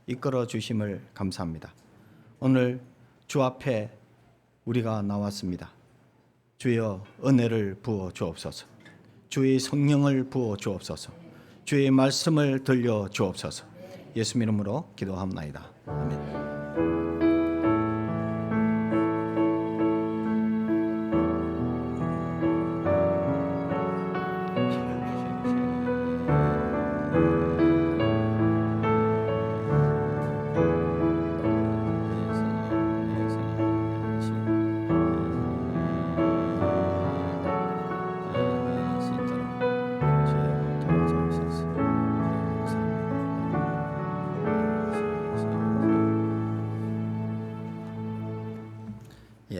이끌어 주심을 감사합니다. 오늘 주 앞에 우리가 나왔습니다. 주여 은혜를 부어 주옵소서. 주의 성령을 부어 주옵소서. 주의 말씀을 들려 주옵소서. 예수 이름으로 기도합나이다. 아멘.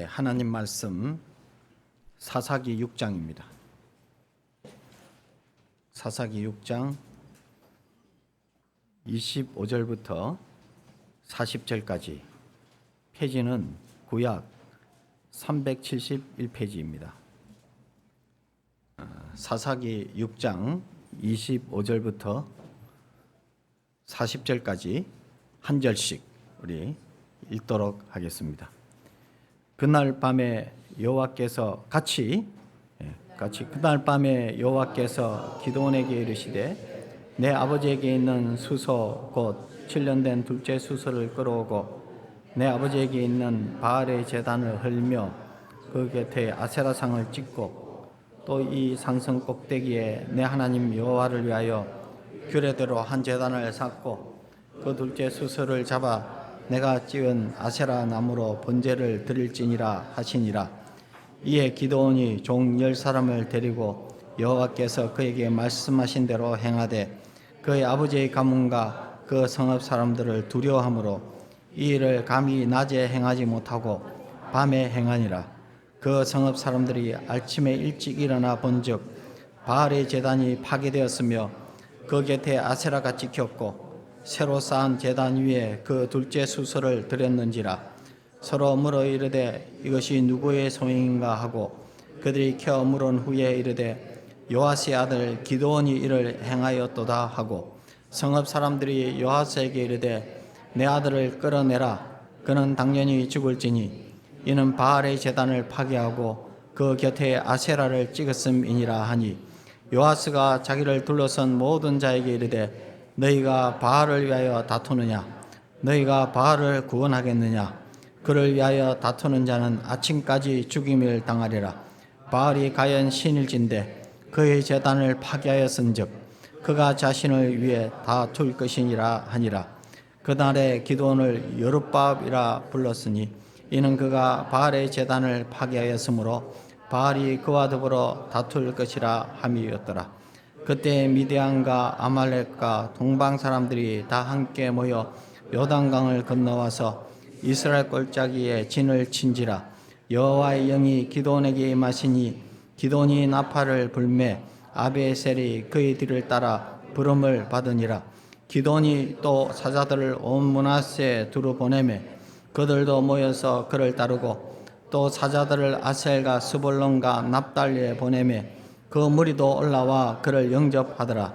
하나님 말씀 사사기 6장입니다. 사사기 6장 25절부터 40절까지 페이지는 구약 371페이지입니다. 사사기 6장 25절부터 40절까지 한 절씩 우리 읽도록 하겠습니다. 그날 밤에 여호와께서 그날 밤에 여호와께서 기드온에게 이르시되 내 아버지에게 있는 수소 곧 7년 된 둘째 수소를 끌어오고 내 아버지에게 있는 바알의 제단을 헐며 그 곁에 아세라상을 찍고 또 이 산성 꼭대기에 내 하나님 여호와를 위하여 규례대로 한 제단을 쌓고 그 둘째 수소를 잡아 내가 찍은 아세라 나무로 번제를 드릴지니라 하시니라. 이에 기드온이 종 10사람을 데리고 여호와께서 그에게 말씀하신 대로 행하되 그의 아버지의 가문과 그 성읍 사람들을 두려워하므로 이 일을 감히 낮에 행하지 못하고 밤에 행하니라. 그 성읍 사람들이 아침에 일찍 일어나 본즉 바알의 제단이 파괴되었으며 그 곁에 아세라가 찍혔고 새로 쌓은 제단 위에 그 둘째 수소를 드렸는지라. 서로 물어 이르되 이것이 누구의 소행인가 하고 그들이 켜 물은 후에 이르되 요아스의 아들 기드온이 이를 행하였도다 하고 성읍 사람들이 요아스에게 이르되 내 아들을 끌어내라. 그는 당연히 죽을지니 이는 바알의 제단을 파괴하고 그 곁에 아세라를 찍었음이니라 하니 요아스가 자기를 둘러선 모든 자에게 이르되 너희가 바알을 위하여 다투느냐? 너희가 바알을 구원하겠느냐? 그를 위하여 다투는 자는 아침까지 죽임을 당하리라. 바알이 가연 신일진데 그의 제단을 파괴하였은즉 그가 자신을 위해 다툴 것이니라 하니라. 그날에 기드온을 여룹바알이라 불렀으니 이는 그가 바알의 제단을 파괴하였으므로 바알이 그와 더불어 다툴 것이라 함이었더라. 그때 미디안과 아말렉과 동방 사람들이 다 함께 모여 요단강을 건너와서 이스라엘 골짜기에 진을 친지라. 여호와의 영이 기드온에게 임하시니 기드온이 나팔을 불매 아비에셀이 그의 뒤를 따라 부름을 받으니라. 기드온이 또 사자들을 온 므낫세에 두루 보내매 그들도 모여서 그를 따르고 또 사자들을 아셀과 스불론과 납달리에 보내매 그 무리도 올라와 그를 영접하더라.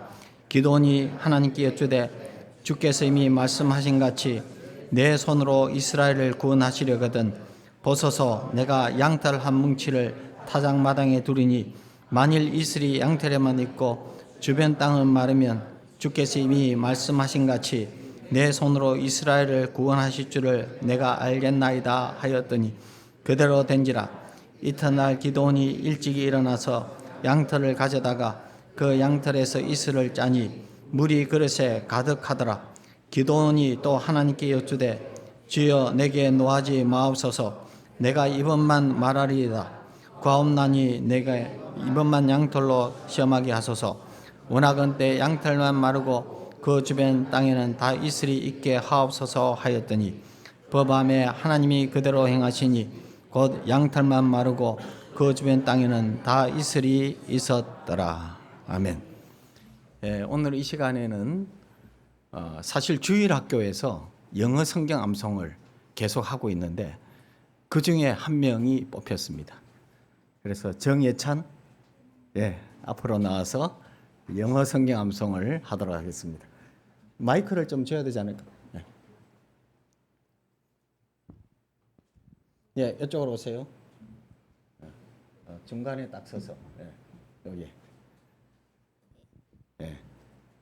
기드온이 하나님께 여쭈되 주께서 이미 말씀하신 같이 내 손으로 이스라엘을 구원하시려거든 보소서 내가 양털 한 뭉치를 타작마당에 두리니 만일 이슬이 양털에만 있고 주변 땅은 마르면 주께서 이미 말씀하신 같이 내 손으로 이스라엘을 구원하실 줄을 내가 알겠나이다 하였더니 그대로 된지라. 이튿날 기드온이 일찍이 일어나서 양털을 가져다가 그 양털에서 이슬을 짜니 물이 그릇에 가득하더라. 기드온이 또 하나님께 여쭈되 주여 내게 노하지 마옵소서. 내가 이번만 말하리이다. 과옵나니 내가 이번만 양털로 시험하게 하소서. 원하건대 양털만 마르고 그 주변 땅에는 다 이슬이 있게 하옵소서 하였더니 법암에 하나님이 그대로 행하시니 곧 양털만 마르고 그 주변 땅에는 다 이슬이 있었더라. 아멘. 오늘 이 시간에는 사실 주일학교에서 영어 성경 암송을 계속하고 있는데 그 중에 한 명이 뽑혔습니다. 그래서 정예찬 앞으로 나와서 영어 성경 암송을 하도록 하겠습니다. 마이크를 좀 줘야 되지 않을까? 예, 이쪽으로 오세요. 중간에 딱 서서. 예, 여기. 예.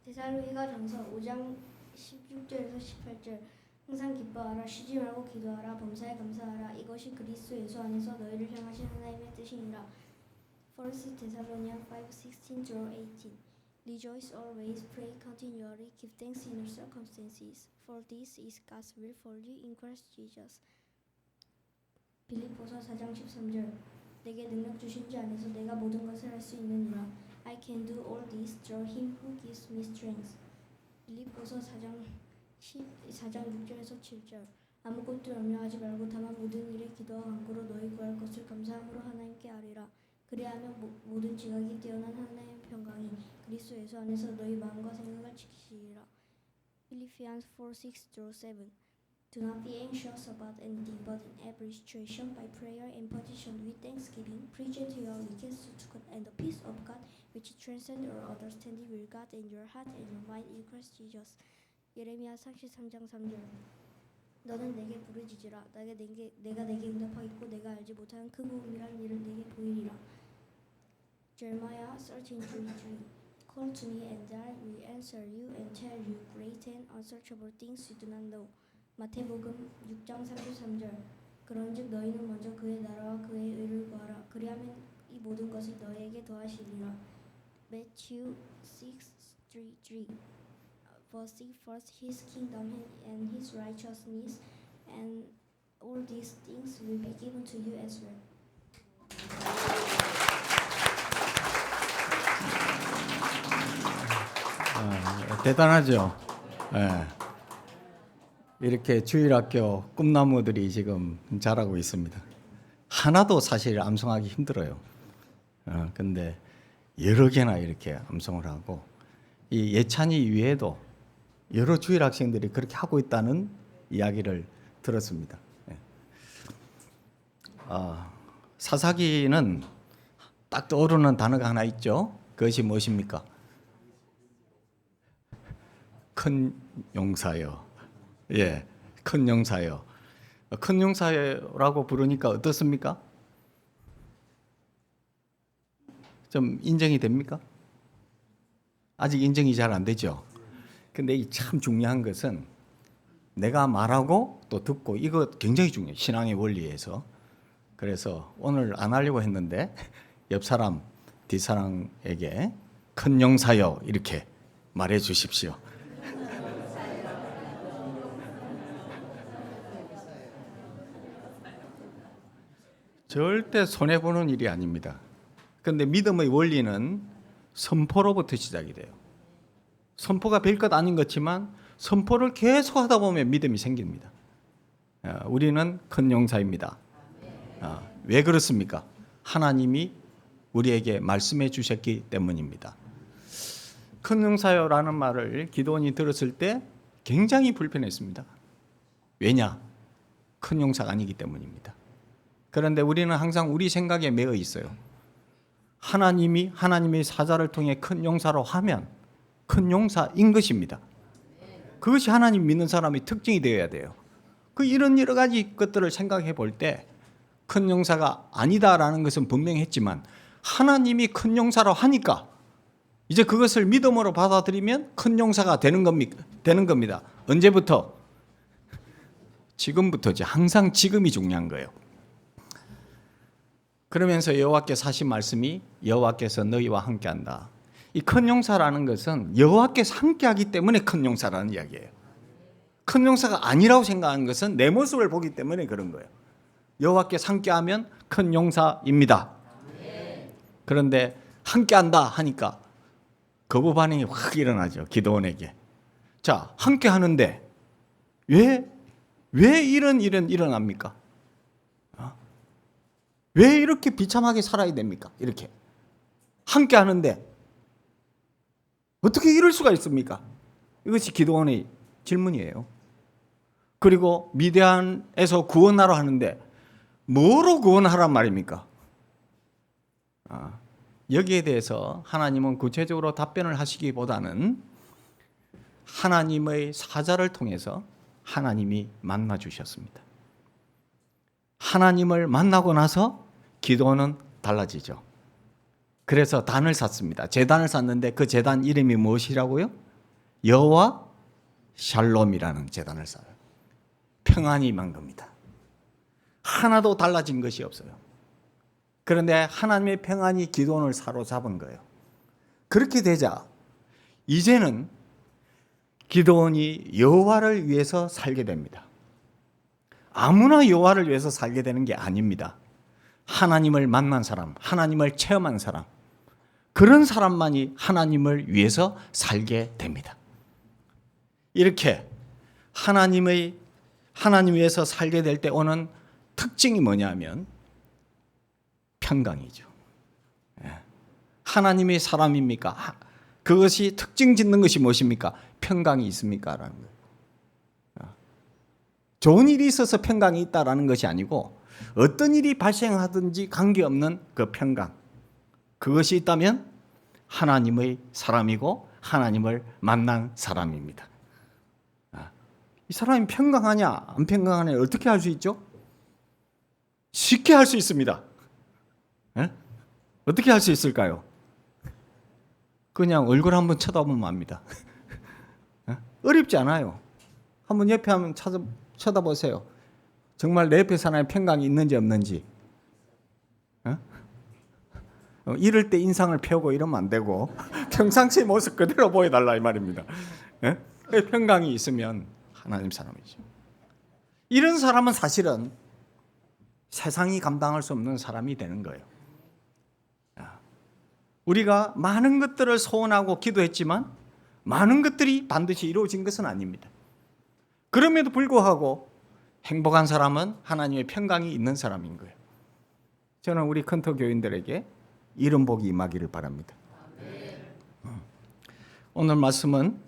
데살로니가 전서 5장 16절에서 18절. 항상 기뻐하라, 쉬지 말고 기도하라, 범사에 감사하라. 이것이 그리스도 예수 안에서 너희를 향하신 하나님의 뜻이니라. 1 Thessalonians 5:16-18. Rejoice always, pray continually, give thanks in all circumstances, for this is God's will for you in Christ Jesus. 빌립보서 4장 13절. 내게 능력 주신 자 안에서 내가 모든 것을 할 수 있느니라. I can do all this through him who gives me strength. 빌립보서 4장 6절에서 7절. 아무것도 염려하지 말고 다만 모든 일에 기도와 간구로 너희 구할 것을 감사함으로 하나님께 아뢰라. 그리하면 모든 지각이 뛰어난 하나님의 평강이 그리스도 예수 안에서 너희 마음과 생각을 지키시리라. Philippians 4:6-7. Do not be anxious about anything, but in every situation, by prayer and petition with thanksgiving, present your requests to God, and the peace of God, which transcends all understanding, will guard in your heart and your mind in Christ Jesus. 예레미야 33장 3절. 너는 내게 부르짖으라. 내가 내게 응답하겠고 내가 알지 못하는 크고 은밀한 일을 내게 보이리라. Jeremiah 13:3. Call to me, and I will answer you and tell you great and unsearchable things you do not know. 마태복음 6장 33절. 그런즉 너희는 먼저 그의 나라와 그의 의를 구하라. 그리하면 이 모든 것을 너희에게 더하시리라. Matthew 6:3. But seek first his kingdom and his righteousness, and all these things will be given to you as well. 대단하죠. 예. 이렇게 주일학교 꿈나무들이 지금 자라고 있습니다. 하나도 사실 암송하기 힘들어요. 근데 여러 개나 이렇게 암송을 하고, 이 예찬이 위에도 여러 주일 학생들이 그렇게 하고 있다는 이야기를 들었습니다. 사사기는 딱 떠오르는 단어가 하나 있죠. 그것이 무엇입니까? 큰 용사여. 예, 큰 용사여. 큰 용사여라고 부르니까 어떻습니까? 좀 인정이 됩니까? 아직 인정이 잘 안 되죠. 근데 이 참 중요한 것은 내가 말하고 또 듣고, 이거 굉장히 중요해요. 신앙의 원리에서. 그래서 오늘 안 하려고 했는데 옆 사람, 뒷사람에게 큰 용사여 이렇게 말해 주십시오. 절대 손해보는 일이 아닙니다. 그런데 믿음의 원리는 선포로부터 시작이 돼요. 선포가 별것 아닌 것지만 선포를 계속 하다 보면 믿음이 생깁니다. 우리는 큰 용사입니다. 왜 그렇습니까? 하나님이 우리에게 말씀해 주셨기 때문입니다. 큰 용사여라는 말을 기도원이 들었을 때 굉장히 불편했습니다. 왜냐? 큰 용사가 아니기 때문입니다. 그런데 우리는 항상 우리 생각에 매여 있어요. 하나님이 하나님의 사자를 통해 큰 용사로 하면 큰 용사인 것입니다. 그것이 하나님 믿는 사람의 특징이 되어야 돼요. 이런 여러 가지 것들을 생각해 볼 때 큰 용사가 아니다라는 것은 분명했지만 하나님이 큰 용사로 하니까 이제 그것을 믿음으로 받아들이면 큰 용사가 되는 겁니다. 언제부터? 지금부터지. 항상 지금이 중요한 거예요. 그러면서 여호와께서 하신 말씀이 여호와께서 너희와 함께한다. 이 큰 용사라는 것은 여호와께서 함께하기 때문에 큰 용사라는 이야기예요. 큰 용사가 아니라고 생각하는 것은 내 모습을 보기 때문에 그런 거예요. 여호와께서 함께하면 큰 용사입니다. 그런데 함께한다 하니까 거부 반응이 확 일어나죠. 기도원에게. 자, 함께하는데 왜 이런 일은 일어납니까? 왜 이렇게 비참하게 살아야 됩니까? 이렇게 함께하는데 어떻게 이럴 수가 있습니까? 이것이 기도원의 질문이에요. 그리고 미디안에서 구원하러 하는데 뭐로 구원하란 말입니까? 여기에 대해서 하나님은 구체적으로 답변을 하시기보다는 하나님의 사자를 통해서 하나님이 만나 주셨습니다. 하나님을 만나고 나서 기도는 달라지죠. 그래서 단을 샀습니다. 제단을 샀는데 그 제단 이름이 무엇이라고요? 여호와 샬롬이라는 제단을 사요. 평안이 임한 겁니다. 하나도 달라진 것이 없어요. 그런데 하나님의 평안이 기도원을 사로잡은 거예요. 그렇게 되자 이제는 기도원이 여호와를 위해서 살게 됩니다. 아무나 여호와를 위해서 살게 되는 게 아닙니다. 하나님을 만난 사람, 하나님을 체험한 사람, 그런 사람만이 하나님을 위해서 살게 됩니다. 이렇게 하나님 위해서 살게 될 때 오는 특징이 뭐냐면 평강이죠. 하나님의 사람입니까? 그것이 특징 짓는 것이 무엇입니까? 평강이 있습니까? 라는 거예요. 좋은 일이 있어서 평강이 있다라는 것이 아니고 어떤 일이 발생하든지 관계없는 그 평강, 그것이 있다면 하나님의 사람이고 하나님을 만난 사람입니다. 이 사람이 평강하냐 안 평강하냐 어떻게 할 수 있죠? 쉽게 할 수 있습니다. 어떻게 할 수 있을까요? 그냥 얼굴 한번 쳐다보면 압니다. 어렵지 않아요. 한번 옆에 한번 쳐다보세요. 정말 내 옆에 사람의 평강이 있는지 없는지. 이럴 때 인상을 펴고 이러면 안 되고 평상시 모습 그대로 보여달라 이 말입니다. 평강이 있으면 하나님 사람이죠. 이런 사람은 사실은 세상이 감당할 수 없는 사람이 되는 거예요. 우리가 많은 것들을 소원하고 기도했지만 많은 것들이 반드시 이루어진 것은 아닙니다. 그럼에도 불구하고 행복한 사람은 하나님의 평강이 있는 사람인 거예요. 저는 우리 컨터 교인들에게 이런 복이 임하기를 바랍니다. 오늘 말씀은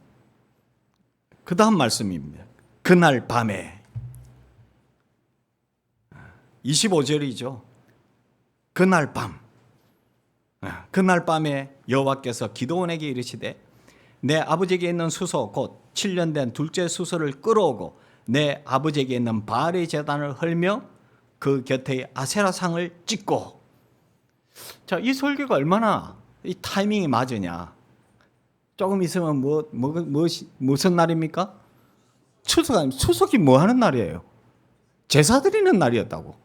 그 다음 말씀입니다. 그날 밤에 25절이죠. 그날 밤에 여호와께서 기드온에게 이르시되 내 아버지에게 있는 수소 곧 7년 된 둘째 수소를 끌어오고 내 아버지에게 있는 바알의 제단을 헐며 그 곁에 아세라상을 찍고. 자, 이 설교가 얼마나 이 타이밍이 맞으냐. 조금 있으면 무슨 날입니까? 추석 아닙니까? 추석이 뭐 하는 날이에요? 제사 드리는 날이었다고.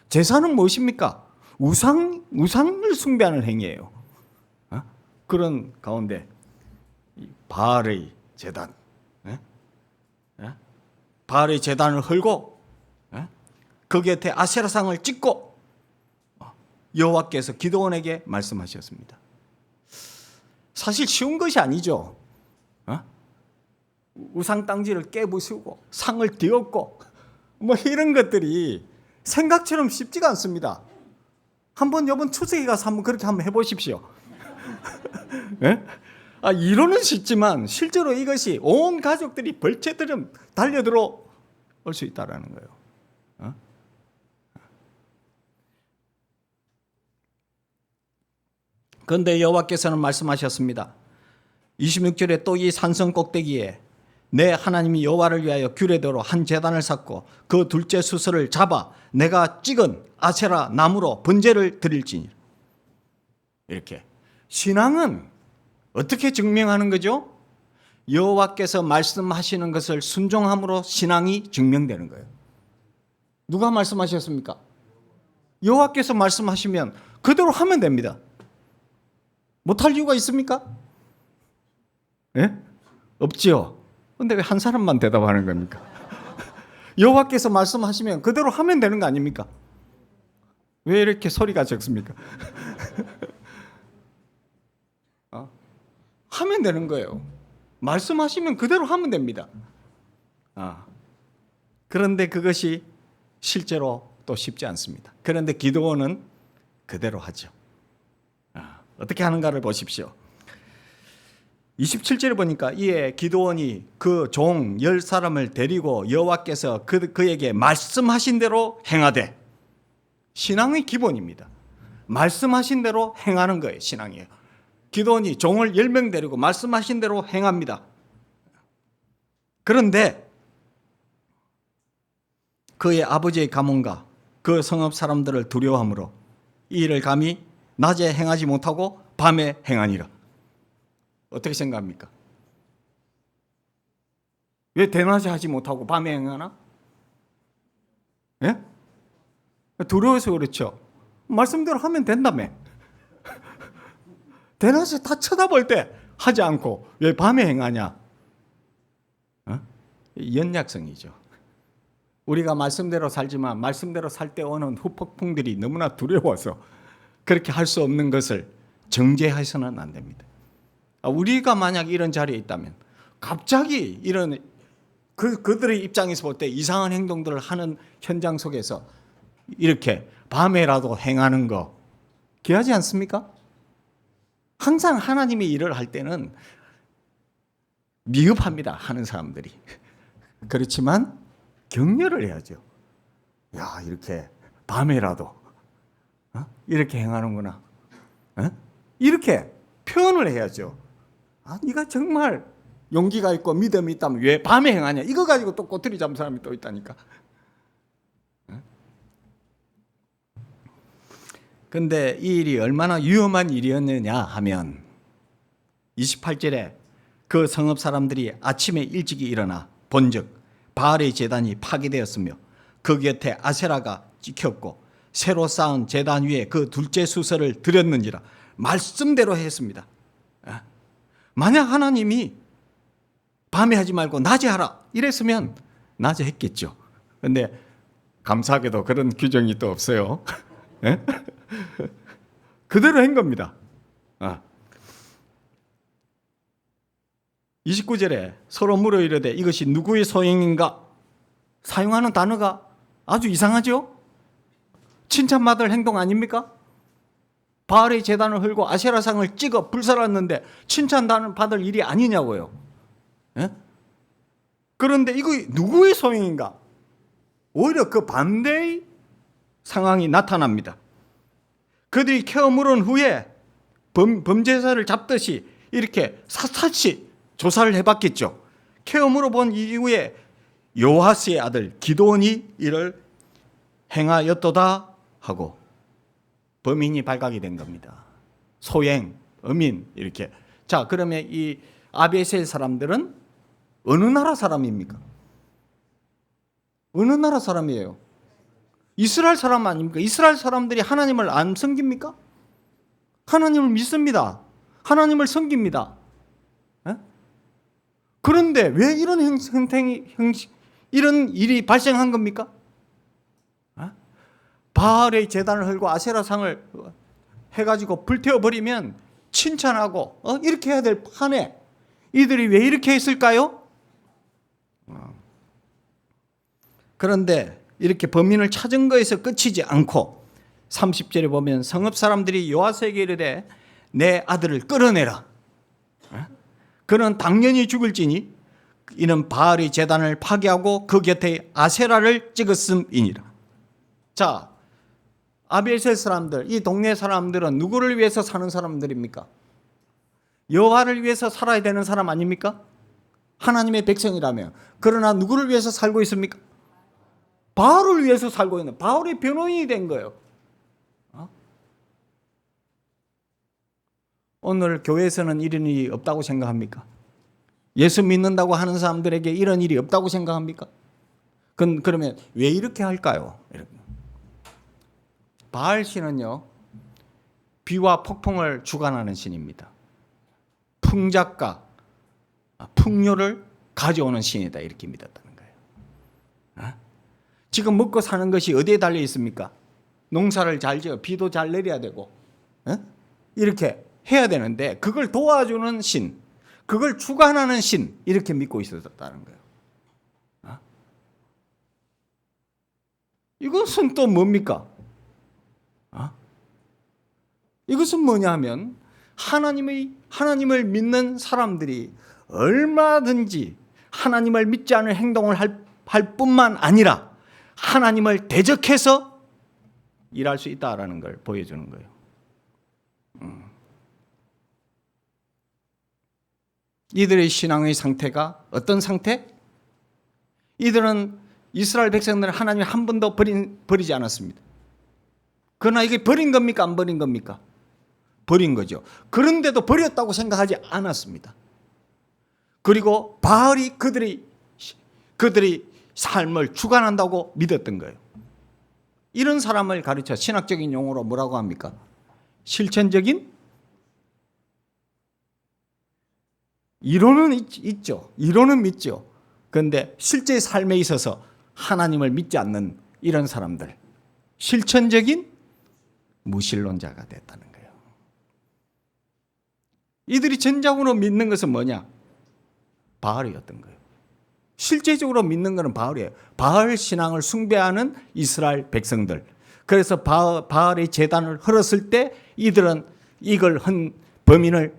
제사는 무엇입니까? 우상을 숭배하는 행위예요. 그런 가운데 바알의 제단, 바알의 제단을 헐고 그 곁에 아세라상을 찍고 여호와께서 기드온에게 말씀하셨습니다. 사실 쉬운 것이 아니죠. 우상 땅지를 깨부수고 상을 뒤엎고 뭐 이런 것들이 생각처럼 쉽지가 않습니다. 한번 이번 추석에 가서 한번 그렇게 한번 해보십시오. 이론은 쉽지만 실제로 이것이 온 가족들이 벌채처럼 달려들어 올 수 있다라는 거예요. 그런데 여호와께서는 말씀하셨습니다. 26절에 또 이 산성 꼭대기에 내 하나님이 여호와를 위하여 규례대로 한 제단을 쌓고 그 둘째 수소를 잡아 내가 찍은 아세라 나무로 번제를 드릴지니. 이렇게 신앙은 어떻게 증명하는 거죠? 여호와께서 말씀하시는 것을 순종함으로 신앙이 증명되는 거예요. 누가 말씀하셨습니까? 여호와께서 말씀하시면 그대로 하면 됩니다. 못할 이유가 있습니까? 없지요. 근데 왜 한 사람만 대답하는 겁니까? 여호와께서 말씀하시면 그대로 하면 되는 거 아닙니까? 왜 이렇게 소리가 적습니까? 하면 되는 거예요. 말씀하시면 그대로 하면 됩니다. 그런데 그것이 실제로 또 쉽지 않습니다. 그런데 기드온은 그대로 하죠. 어떻게 하는가를 보십시오. 27절에 보니까 이에 기드온이 그 종 10사람을 데리고 여호와께서 그에게 말씀하신 대로 행하되. 신앙의 기본입니다. 말씀하신 대로 행하는 거예요. 신앙이에요. 기드온이 종을 10명 데리고 말씀하신 대로 행합니다. 그런데 그의 아버지의 가문과 그 성읍 사람들을 두려워하므로 이 일을 감히 낮에 행하지 못하고 밤에 행하니라. 어떻게 생각합니까? 왜 대낮에 하지 못하고 밤에 행하나? 예? 두려워서 그렇죠. 말씀대로 하면 된다며. 대낮에 다 쳐다볼 때 하지 않고 왜 밤에 행하냐? 연약성이죠. 우리가 말씀대로 살지만 말씀대로 살 때 오는 후폭풍들이 너무나 두려워서 그렇게 할 수 없는 것을 정죄해서는 안 됩니다. 우리가 만약 이런 자리에 있다면 갑자기 이런 그들의 입장에서 볼 때 이상한 행동들을 하는 현장 속에서 이렇게 밤에라도 행하는 거 귀하지 않습니까? 항상 하나님이 일을 할 때는 미흡합니다. 하는 사람들이. 그렇지만 격려를 해야죠. 야, 이렇게 밤에라도 이렇게 행하는구나. 이렇게 표현을 해야죠. 네가 정말 용기가 있고 믿음이 있다면 왜 밤에 행하냐. 이거 가지고 또 꼬투리 잡은 사람이 또 있다니까. 근데 이 일이 얼마나 위험한 일이었느냐 하면 28절에 그 성읍 사람들이 아침에 일찍이 일어나 본즉 바알의 제단이 파괴되었으며 그 곁에 아세라가 찍혔고 새로 쌓은 제단 위에 그 둘째 수서를 드렸는지라. 말씀대로 했습니다. 만약 하나님이 밤에 하지 말고 낮에 하라 이랬으면 낮에 했겠죠. 그런데 감사하게도 그런 규정이 또 없어요. 그대로 한 겁니다. 29절에 서로 물어 이르되 이것이 누구의 소행인가? 사용하는 단어가 아주 이상하죠? 칭찬받을 행동 아닙니까? 바알의 제단을 헐고 아세라상을 찍어 불살랐는데 칭찬받을 일이 아니냐고요. 그런데 이거 누구의 소행인가? 오히려 그 반대의 상황이 나타납니다. 그들이 캐어 물은 후에 범죄자를 잡듯이 이렇게 샅샅이 조사를 해봤겠죠. 캐어 물어본 이후에 요하스의 아들 기드온이 이를 행하였도다 하고 범인이 발각이 된 겁니다. 소행, 음인 이렇게. 자, 그러면 이 아비에셀 사람들은 어느 나라 사람입니까? 어느 나라 사람이에요? 이스라엘 사람 아닙니까? 이스라엘 사람들이 하나님을 안 섬깁니까? 하나님을 믿습니다. 하나님을 섬깁니다. 그런데 왜 이런 이런 일이 발생한 겁니까? 바알의 제단을 헐고 아세라상을 해가지고 불태워버리면 칭찬하고 이렇게 해야 될 판에 이들이 왜 이렇게 했을까요? 그런데 이렇게 범인을 찾은 거에서 끝이지 않고 30절에 보면 성읍 사람들이 요아스에게 이르되 내 아들을 끌어내라. 그는 당연히 죽을지니 이는 바알의 제단을 파괴하고 그 곁에 아세라를 찍었음이니라. 자, 아비에셀 사람들, 이 동네 사람들은 누구를 위해서 사는 사람들입니까? 여호와를 위해서 살아야 되는 사람 아닙니까? 하나님의 백성이라면. 그러나 누구를 위해서 살고 있습니까? 바알을 위해서 살고 있는, 바알의 변호인이 된 거예요. 오늘 교회에서는 이런 일이 없다고 생각합니까? 예수 믿는다고 하는 사람들에게 이런 일이 없다고 생각합니까? 그러면 왜 이렇게 할까요? 바알 신은요, 비와 폭풍을 주관하는 신입니다. 풍작과 풍요를 가져오는 신이다 이렇게 믿었다는 거예요. 지금 먹고 사는 것이 어디에 달려 있습니까? 농사를 잘 지어 비도 잘 내려야 되고 이렇게 해야 되는데 그걸 도와주는 신, 그걸 주관하는 신 이렇게 믿고 있었다는 거예요. 이것은 또 뭡니까? 이것은 뭐냐 하면 하나님을 믿는 사람들이 얼마든지 하나님을 믿지 않을 행동을 할 뿐만 아니라 하나님을 대적해서 일할 수 있다라는 걸 보여주는 거예요. 이들의 신앙의 상태가 어떤 상태? 이들은 이스라엘 백성들은 하나님이 한 번도 버리지 않았습니다. 그러나 이게 버린 겁니까? 안 버린 겁니까? 버린 거죠. 그런데도 버렸다고 생각하지 않았습니다. 그리고 바알이 그들이 삶을 주관한다고 믿었던 거예요. 이런 사람을 가르쳐 신학적인 용어로 뭐라고 합니까? 실천적인 이론은 있죠. 이론은 믿죠. 그런데 실제 삶에 있어서 하나님을 믿지 않는 이런 사람들, 실천적인 무신론자가 됐다는 거예요. 이들이 전적으로 믿는 것은 뭐냐? 바알이었던 거예요. 실제적으로 믿는 것은 바알이에요. 바알 신앙을 숭배하는 이스라엘 백성들. 그래서 바알의 제단을 헐었을 때 이들은 이걸 한 범인을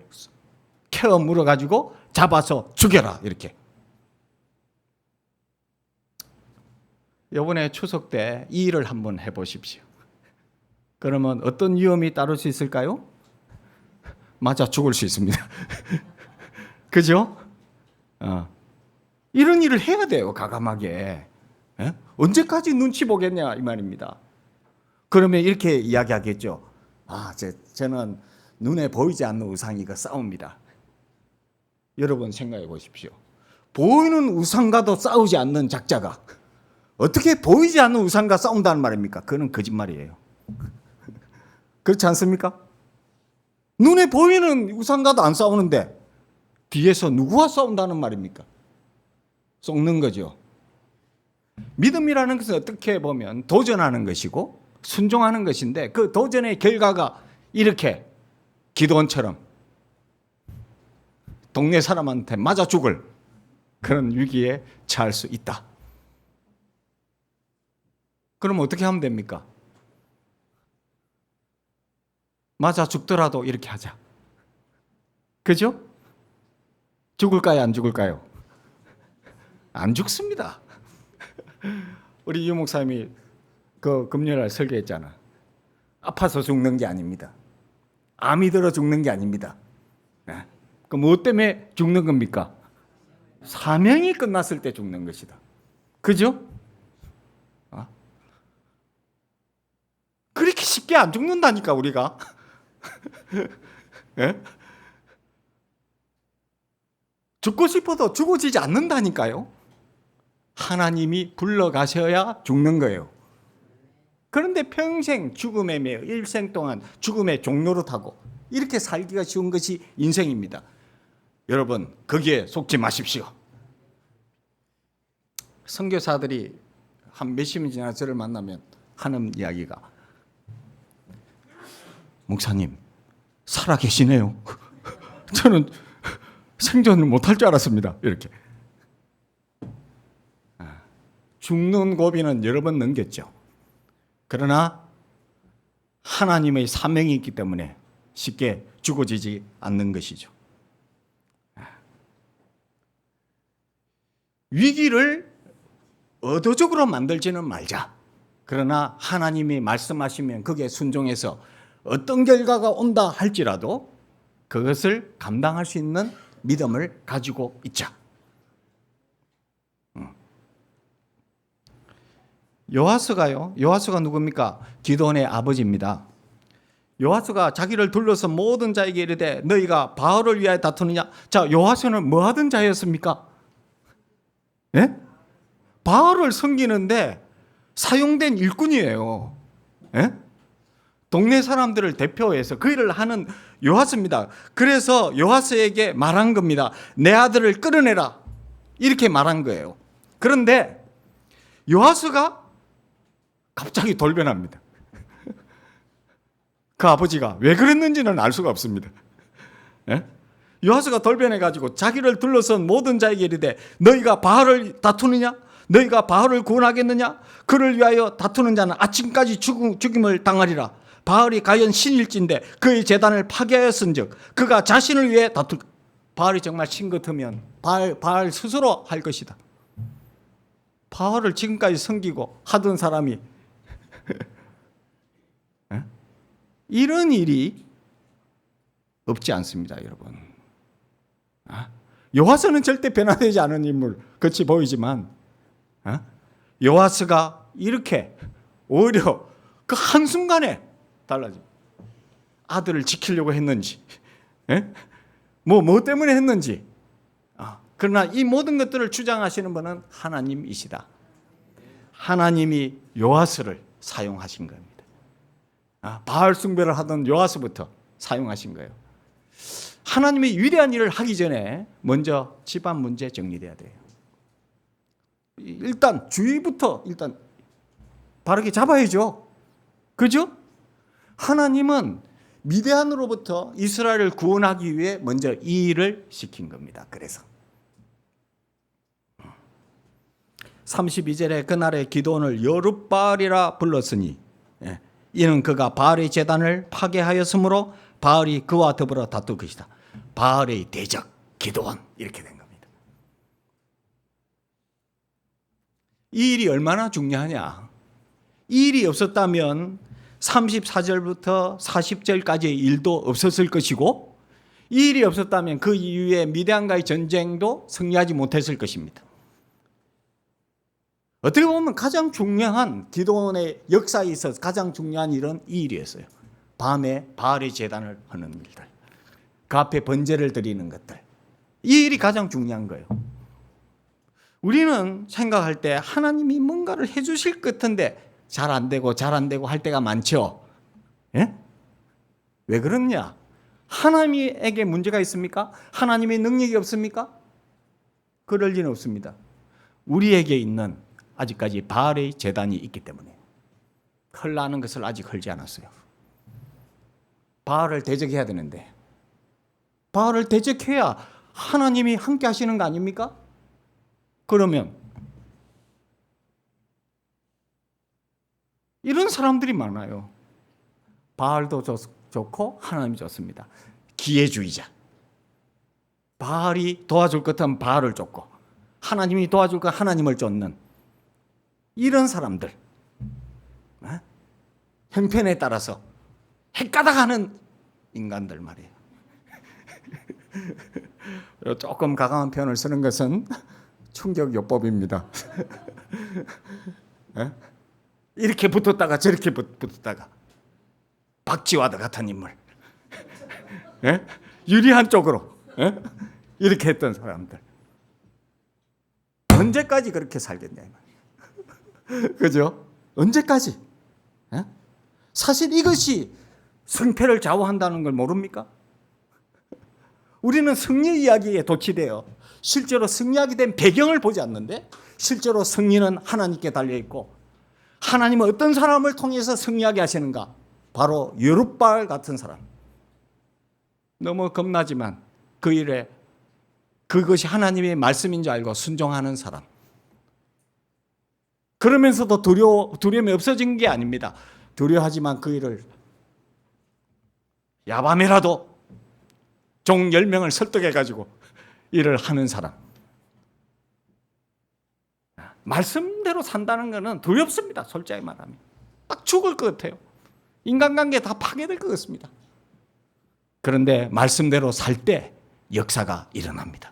캐어 물어가지고 잡아서 죽여라 이렇게. 이번에 추석 때 이 일을 한번 해보십시오. 그러면 어떤 위험이 따를 수 있을까요? 맞아 죽을 수 있습니다. 그죠? 이런 일을 해야 돼요. 과감하게. 에? 언제까지 눈치 보겠냐 이 말입니다. 그러면 이렇게 이야기하겠죠. 저는 눈에 보이지 않는 우상이가 싸웁니다. 여러분 생각해 보십시오. 보이는 우상과도 싸우지 않는 작자가 어떻게 보이지 않는 우상과 싸운다는 말입니까? 그건 거짓말이에요. 그렇지 않습니까? 눈에 보이는 우상과도 안 싸우는데 뒤에서 누구와 싸운다는 말입니까? 썩는 거죠. 믿음이라는 것은 어떻게 보면 도전하는 것이고 순종하는 것인데 그 도전의 결과가 이렇게 기도원처럼 동네 사람한테 맞아 죽을 그런 위기에 처할 수 있다. 그럼 어떻게 하면 됩니까? 맞아 죽더라도 이렇게 하자. 그죠? 죽을까요? 안 죽을까요? 안 죽습니다. 우리 유 목사님이 그 금요일날 설교했잖아. 아파서 죽는 게 아닙니다. 암이 들어 죽는 게 아닙니다. 그 무엇 때문에 죽는 겁니까? 사명이 끝났을 때 죽는 것이다. 그죠? 그렇게 쉽게 안 죽는다니까 우리가. 예? 죽고 싶어도 죽어지지 않는다니까요. 하나님이 불러가셔야 죽는 거예요. 그런데 평생 죽음에 매여 일생 동안 죽음의 종로를 타고 이렇게 살기가 쉬운 것이 인생입니다. 여러분 거기에 속지 마십시오. 선교사들이 한 몇십 년 지나 저를 만나면 하는 이야기가 목사님 살아 계시네요. 저는 생존을 못할 줄 알았습니다. 이렇게. 죽는 고비는 여러 번 넘겼죠. 그러나 하나님의 사명이 있기 때문에 쉽게 죽어지지 않는 것이죠. 위기를 의도적으로 만들지는 말자. 그러나 하나님이 말씀하시면 그게 순종해서 어떤 결과가 온다 할지라도 그것을 감당할 수 있는 믿음을 가지고 있자. 요아스가요. 요아스가 누굽니까? 기드온의 아버지입니다. 요아스가 자기를 둘러서 모든 자에게 이르되 너희가 바알을 위하여 다투느냐? 자, 요아스는 뭐 하던 자였습니까? 예? 바알을 섬기는데 사용된 일꾼이에요. 예? 동네 사람들을 대표해서 그 일을 하는 요아스입니다. 그래서 요아스에게 말한 겁니다. 내 아들을 끌어내라. 이렇게 말한 거예요. 그런데 요아스가 갑자기 돌변합니다. 그 아버지가 왜 그랬는지는 알 수가 없습니다. 예? 요아스가 돌변해가지고 자기를 둘러선 모든 자에게 이르되 너희가 바알을 다투느냐? 너희가 바알을 구원하겠느냐? 그를 위하여 다투는 자는 아침까지 죽임을 당하리라. 바알이 과연 신일진데 그의 제단을 파괴하였은즉 그가 자신을 위해 다툴. 바알이 정말 신 같으면 바알 스스로 할 것이다. 바알을 지금까지 섬기고 하던 사람이 이런 일이 없지 않습니다, 여러분. 요아스는 절대 변화되지 않은 인물 같이 보이지만 요아스가 이렇게 오히려 그 한순간에 달라져. 아들을 지키려고 했는지, 예? 뭐 때문에 했는지. 그러나 이 모든 것들을 주장하시는 분은 하나님이시다. 하나님이 요아스를 사용하신 겁니다. 바알 숭배를 하던 요아스부터 사용하신 거예요. 하나님이 위대한 일을 하기 전에 먼저 집안 문제 정리돼야 돼요. 일단 주위부터 일단 바르게 잡아야죠. 그죠? 하나님은 미디안으로부터 이스라엘을 구원하기 위해 먼저 이 일을 시킨 겁니다. 그래서 32절에 그날의 기도원을 여룻바알이라 불렀으니 이는 그가 바알의 제단을 파괴하였으므로 바알이 그와 더불어 다툴 것이다. 바알의 대적 기도원 이렇게 된 겁니다. 이 일이 얼마나 중요하냐. 이 일이 없었다면 34절부터 40절까지의 일도 없었을 것이고 이 일이 없었다면 그 이후에 미디안과의 전쟁도 승리하지 못했을 것입니다. 어떻게 보면 가장 중요한 기도원의 역사에 있어서 가장 중요한 일은 이 일이었어요. 밤에 바알의 제단을 하는 일들, 그 앞에 번제를 드리는 것들, 이 일이 가장 중요한 거예요. 우리는 생각할 때 하나님이 뭔가를 해주실 것 같은데 잘 안 되고 할 때가 많죠. 예? 왜 그러냐? 하나님에게 문제가 있습니까? 하나님의 능력이 없습니까? 그럴 리는 없습니다. 우리에게 있는 아직까지 바알의 제단이 있기 때문에 헐나는 것을 아직 헐지 않았어요. 바알을 대적해야 되는데 바알을 대적해야 하나님이 함께 하시는 거 아닙니까? 그러면 이런 사람들이 많아요. 바알도 좋고 하나님이 좋습니다. 기회주의자. 바알이 도와줄 것 같으면 바알을 쫓고 하나님이 도와줄 것 하나님을 쫓는 이런 사람들. 형편에 따라서 헷가닥하는 인간들 말이에요. 조금 가감한 표현을 쓰는 것은 충격요법입니다. 이렇게 붙었다가 저렇게 붙었다가 박지와드 같은 인물, 유리한 쪽으로 이렇게 했던 사람들 언제까지 그렇게 살겠냐 이 말이에요. 그죠? 언제까지? 사실 이것이 승패를 좌우한다는 걸 모릅니까? 우리는 승리 이야기에 도취되어 실제로 승리하게 된 배경을 보지 않는데 실제로 승리는 하나님께 달려있고 하나님은 어떤 사람을 통해서 승리하게 하시는가? 바로 여룻바알 같은 사람. 너무 겁나지만 그 일에 그것이 하나님의 말씀인 줄 알고 순종하는 사람. 그러면서도 두려움이 없어진 게 아닙니다. 두려워하지만 그 일을 야밤에라도 종 10명을 설득해가지고 일을 하는 사람. 말씀대로 산다는 것은 두렵습니다. 솔직히 말하면. 딱 죽을 것 같아요. 인간관계 다 파괴될 것 같습니다. 그런데 말씀대로 살 때 역사가 일어납니다.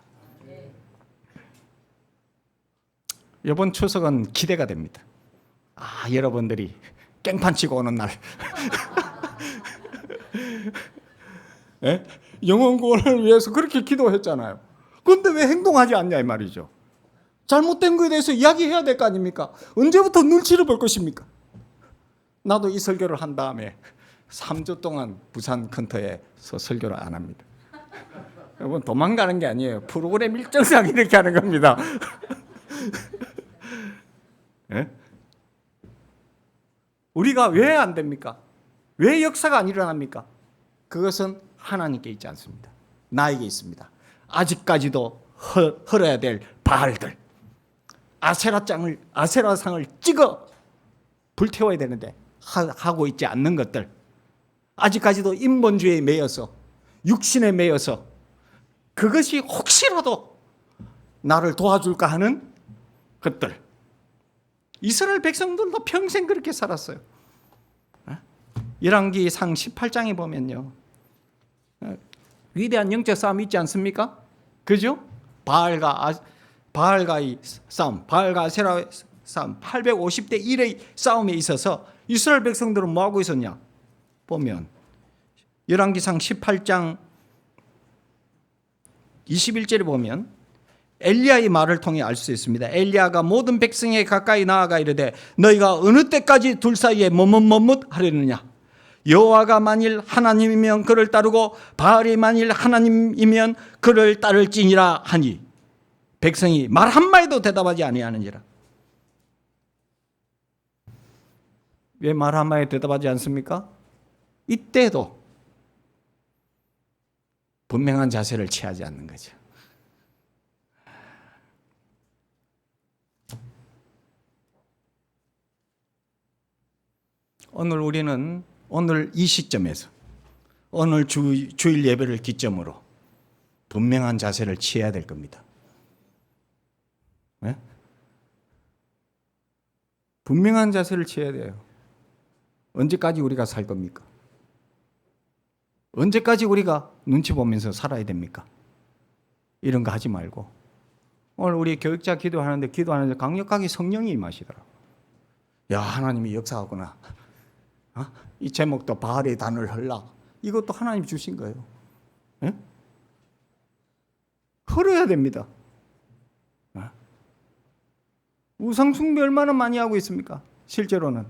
이번 추석은 기대가 됩니다. 여러분들이 깽판 치고 오는 날 영혼 구원을 위해서 그렇게 기도했잖아요. 그런데 왜 행동하지 않냐 이 말이죠. 잘못된 거에 대해서 이야기해야 될 거 아닙니까? 언제부터 눈치를 볼 것입니까? 나도 이 설교를 한 다음에 3주 동안 부산 컨터에서 설교를 안 합니다. 여러분 도망가는 게 아니에요. 프로그램 일정상 이렇게 하는 겁니다. 우리가 왜 안 됩니까? 왜 역사가 안 일어납니까? 그것은 하나님께 있지 않습니다. 나에게 있습니다. 아직까지도 헐어야 될 바알들, 아세라상을 찍어 불태워야 되는데 하고 있지 않는 것들, 아직까지도 인본주의에 매여서 육신에 매여서 그것이 혹시라도 나를 도와줄까 하는 것들. 이스라엘 백성들도 평생 그렇게 살았어요. 열왕기상 18장에 보면요, 위대한 영적 싸움이 있지 않습니까? 그죠? 바알과의 싸움, 바알과 아세라의 싸움, 850대 1의 싸움에 있어서 이스라엘 백성들은 뭐 하고 있었냐? 보면 열왕기상 18장 21절에 보면 엘리야의 말을 통해 알 수 있습니다. 엘리야가 모든 백성에 가까이 나아가 이르되 너희가 어느 때까지 둘 사이에 머뭇머뭇 하려느냐? 여호와가 만일 하나님이면 그를 따르고 바알이 만일 하나님이면 그를 따를지니라 하니 백성이 말 한마디도 대답하지 아니하느니라. 왜 말 한마디 대답하지 않습니까? 이때도 분명한 자세를 취하지 않는 거죠. 오늘 이 시점에서 오늘 주일 예배를 기점으로 분명한 자세를 취해야 될 겁니다. 네? 분명한 자세를 취해야 돼요. 언제까지 우리가 살 겁니까? 언제까지 우리가 눈치 보면서 살아야 됩니까? 이런 거 하지 말고 오늘 우리 교육자 기도하는데 강력하게 성령이 임하시더라고요. 야, 하나님이 역사하구나. 이 제목도 바알의 단을 헐라. 이것도 하나님 주신 거예요. 예? 헐어야 됩니다. 우상 숭배 얼마나 많이 하고 있습니까? 실제로는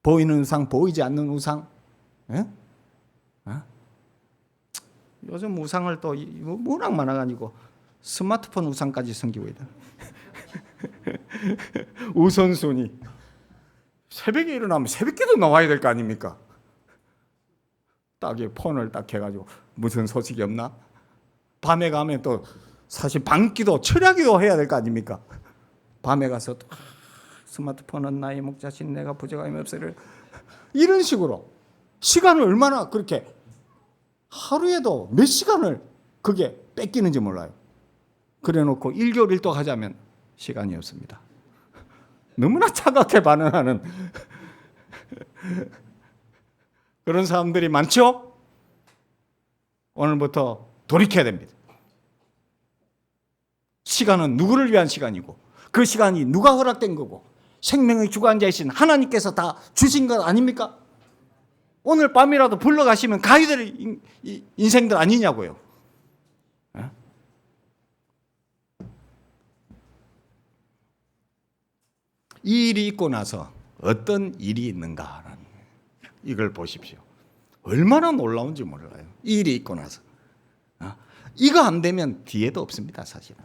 보이는 우상, 보이지 않는 우상. 예? 요즘 우상을 또 워낙 많아가지고 스마트폰 우상까지 생기고 있다. 우선순위. 새벽에 일어나면 새벽기도 나와야 될 거 아닙니까? 딱 폰을 딱 해가지고 무슨 소식이 없나? 밤에 가면 또 사실 밤기도 철야기도 해야 될 거 아닙니까? 밤에 가서 또 스마트폰은 나의 목자신 내가 부족함이 없으리라. 이런 식으로 시간을 얼마나 그렇게 하루에도 몇 시간을 그게 뺏기는지 몰라요. 그래놓고 1개월 1도 하자면 시간이 없습니다. 너무나 차갑게 반응하는 그런 사람들이 많죠? 오늘부터 돌이켜야 됩니다. 시간은 누구를 위한 시간이고 그 시간이 누가 허락된 거고 생명의 주관자이신 하나님께서 다 주신 것 아닙니까? 오늘 밤이라도 불러가시면 가야 될 인생들 아니냐고요. 이 일이 있고 나서 어떤 일이 있는가라는 이걸 보십시오. 얼마나 놀라운지 몰라요. 이 일이 있고 나서 이거 안 되면 뒤에도 없습니다. 사실은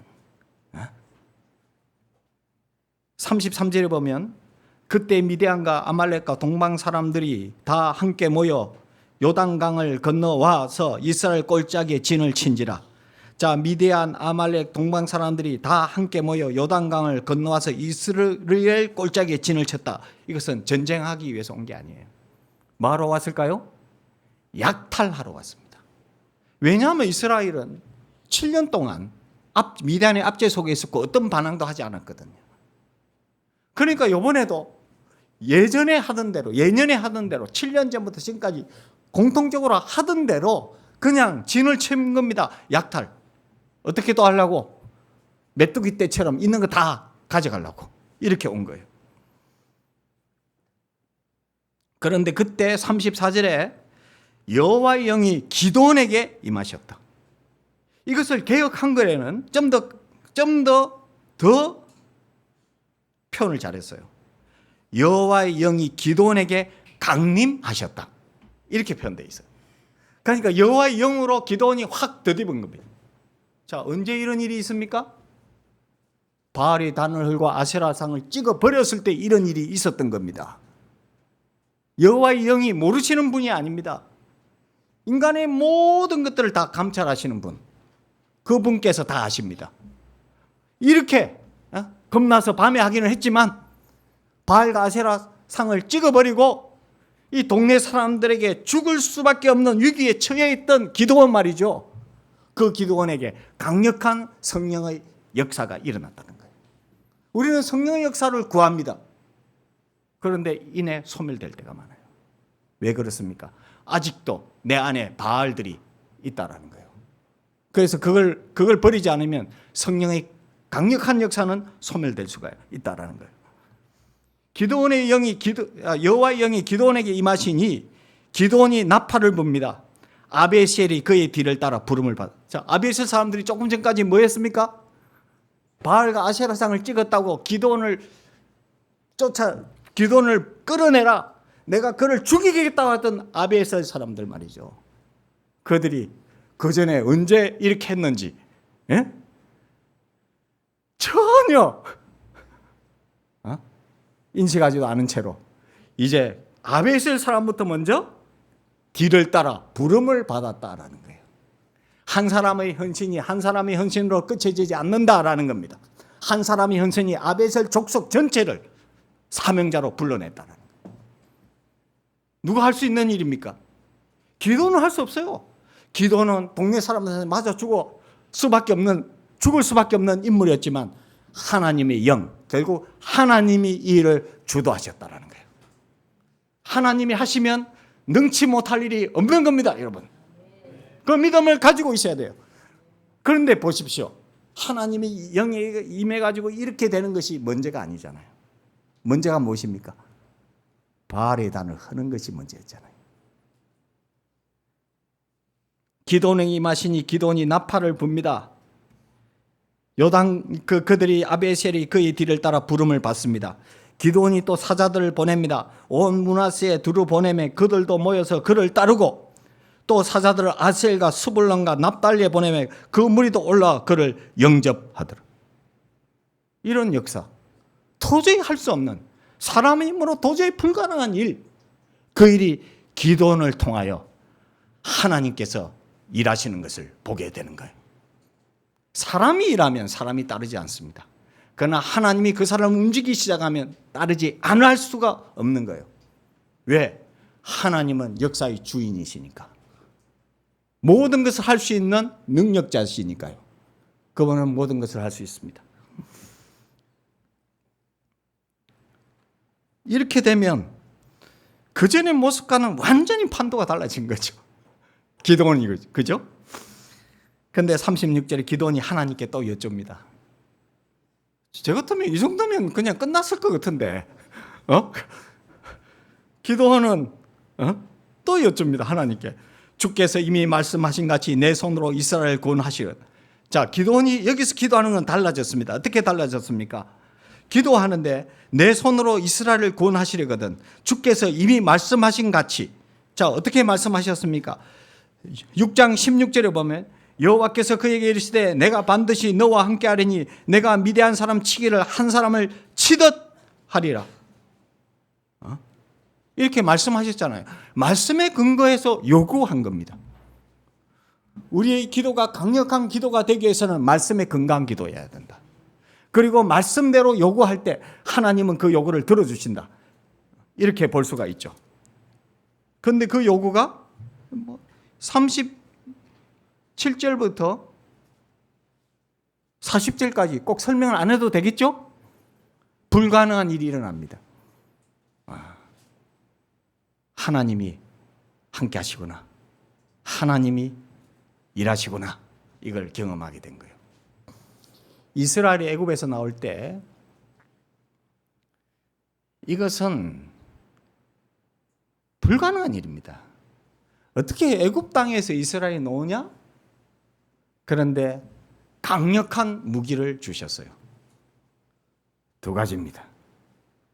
33절에 보면 그때 미디안과 아말렉과 동방 사람들이 다 함께 모여 요단강을 건너와서 이스라엘 골짜기에 진을 친지라. 자, 미디안, 아말렉, 동방 사람들이 다 함께 모여 요단강을 건너와서 이스라엘 골짜기에 진을 쳤다. 이것은 전쟁하기 위해서 온 게 아니에요. 뭐하러 왔을까요? 약탈하러 왔습니다. 왜냐하면 이스라엘은 7년 동안 미디안의 압제 속에 있었고 어떤 반항도 하지 않았거든요. 그러니까 이번에도 예년에 하던 대로 7년 전부터 지금까지 공통적으로 하던 대로 그냥 진을 친 겁니다. 약탈. 어떻게 또 하려고? 메뚜기 떼처럼 있는 거 다 가져가려고 이렇게 온 거예요. 그런데 그때 34절에 여호와의 영이 기드온에게 임하셨다. 이것을 개역 한글에는 좀 더 표현을 잘했어요. 여호와의 영이 기드온에게 강림하셨다. 이렇게 표현되어 있어요. 그러니까 여호와의 영으로 기드온이 확 덧입은 겁니다. 자, 언제 이런 일이 있습니까? 바알의 단을 헐고 아세라상을 찍어 버렸을 때 이런 일이 있었던 겁니다. 여호와의 영이 모르시는 분이 아닙니다. 인간의 모든 것들을 다 감찰하시는 분, 그분께서 다 아십니다. 이렇게 겁나서 밤에 하기는 했지만 바알과 아세라상을 찍어버리고 이 동네 사람들에게 죽을 수밖에 없는 위기에 처해 있던 기드온 말이죠. 그 기드온에게 강력한 성령의 역사가 일어났다는 거예요. 우리는 성령의 역사를 구합니다. 그런데 이내 소멸될 때가 많아요. 왜 그렇습니까? 아직도 내 안에 바알들이 있다라는 거예요. 그래서 그걸 버리지 않으면 성령의 강력한 역사는 소멸될 수가 있다라는 거예요. 기드온의 영이 여호와의 영이 기드온에게 임하시니 기드온이 나팔을 붑니다. 아비에셀이 그의 뒤를 따라 부름을 받아. 자, 아비에셀 사람들이 조금 전까지 뭐 했습니까? 바알과 아세라상을 찍었다고 기드온을 끌어내라. 내가 그를 죽이겠다고 했던 아비에셀 사람들 말이죠. 그들이 그 전에 언제 이렇게 했는지 전혀 인식하지도 않은 채로 이제 아비에셀 사람부터 먼저 뒤를 따라 부름을 받았다라는 거예요. 한 사람의 헌신이 한 사람의 헌신으로 끝쳐지지 않는다라는 겁니다. 한 사람의 헌신이 아비에셀 족속 전체를 사명자로 불러냈다는 거예요. 누가 할 수 있는 일입니까? 기도는 할 수 없어요. 기도는 동네 사람들한테 맞아 죽을 수밖에 없는 인물이었지만 하나님의 영, 결국 하나님이 이 일을 주도하셨다라는 거예요. 하나님이 하시면 능치 못할 일이 없는 겁니다, 여러분. 그 믿음을 가지고 있어야 돼요. 그런데 보십시오. 하나님의 영에 임해가지고 이렇게 되는 것이 문제가 아니잖아요. 문제가 무엇입니까? 바알의 단을 하는 것이 문제였잖아요. 기드온에 임하시니 기드온이 나팔을 붑니다. 그들이 아비에셀이 그의 뒤를 따라 부름을 받습니다. 기드온이 또 사자들을 보냅니다. 온 므낫세에 두루 보내매 그들도 모여서 그를 따르고 또 사자들을 아셀과 스불론과 납달리에 보내매 그 무리도 올라와 그를 영접하더라. 이런 역사, 도저히 할 수 없는, 사람의 힘으로 도저히 불가능한 일, 그 일이 기드온을 통하여 하나님께서 일하시는 것을 보게 되는 거예요. 사람이 일하면 사람이 따르지 않습니다. 그러나 하나님이 그 사람을 움직이기 시작하면 따르지 않을 수가 없는 거예요. 왜? 하나님은 역사의 주인이시니까. 모든 것을 할 수 있는 능력자시니까요. 그분은 모든 것을 할 수 있습니다. 이렇게 되면 그전의 모습과는 완전히 판도가 달라진 거죠. 기드온이 그죠? 근데 36절에 기드온이 하나님께 또 여쭙니다. 저 같으면 이 정도면 그냥 끝났을 것 같은데, 기드온은 또 여쭙니다. 하나님께. 주께서 이미 말씀하신 같이 내 손으로 이스라엘을 구원하시려. 자, 기드온이 여기서 기도하는 건 달라졌습니다. 어떻게 달라졌습니까? 기도하는데 내 손으로 이스라엘을 구원하시려거든 주께서 이미 말씀하신 같이. 자, 어떻게 말씀하셨습니까? 6장 16절에 보면 여호와께서 그에게 이르시되 내가 반드시 너와 함께 하리니 내가 미디안 사람 치기를 한 사람을 치듯 하리라. 이렇게 말씀하셨잖아요. 말씀에 근거해서 요구한 겁니다. 우리의 기도가 강력한 기도가 되기 위해서는 말씀에 근거한 기도해야 된다. 그리고 말씀대로 요구할 때 하나님은 그 요구를 들어주신다. 이렇게 볼 수가 있죠. 그런데 그 요구가 37절부터 40절까지 꼭 설명을 안 해도 되겠죠? 불가능한 일이 일어납니다. 하나님이 함께 하시구나. 하나님이 일하시구나. 이걸 경험하게 된 거예요. 이스라엘이 애굽에서 나올 때 이것은 불가능한 일입니다. 어떻게 애굽 땅에서 이스라엘이 나오냐? 그런데 강력한 무기를 주셨어요. 두 가지입니다.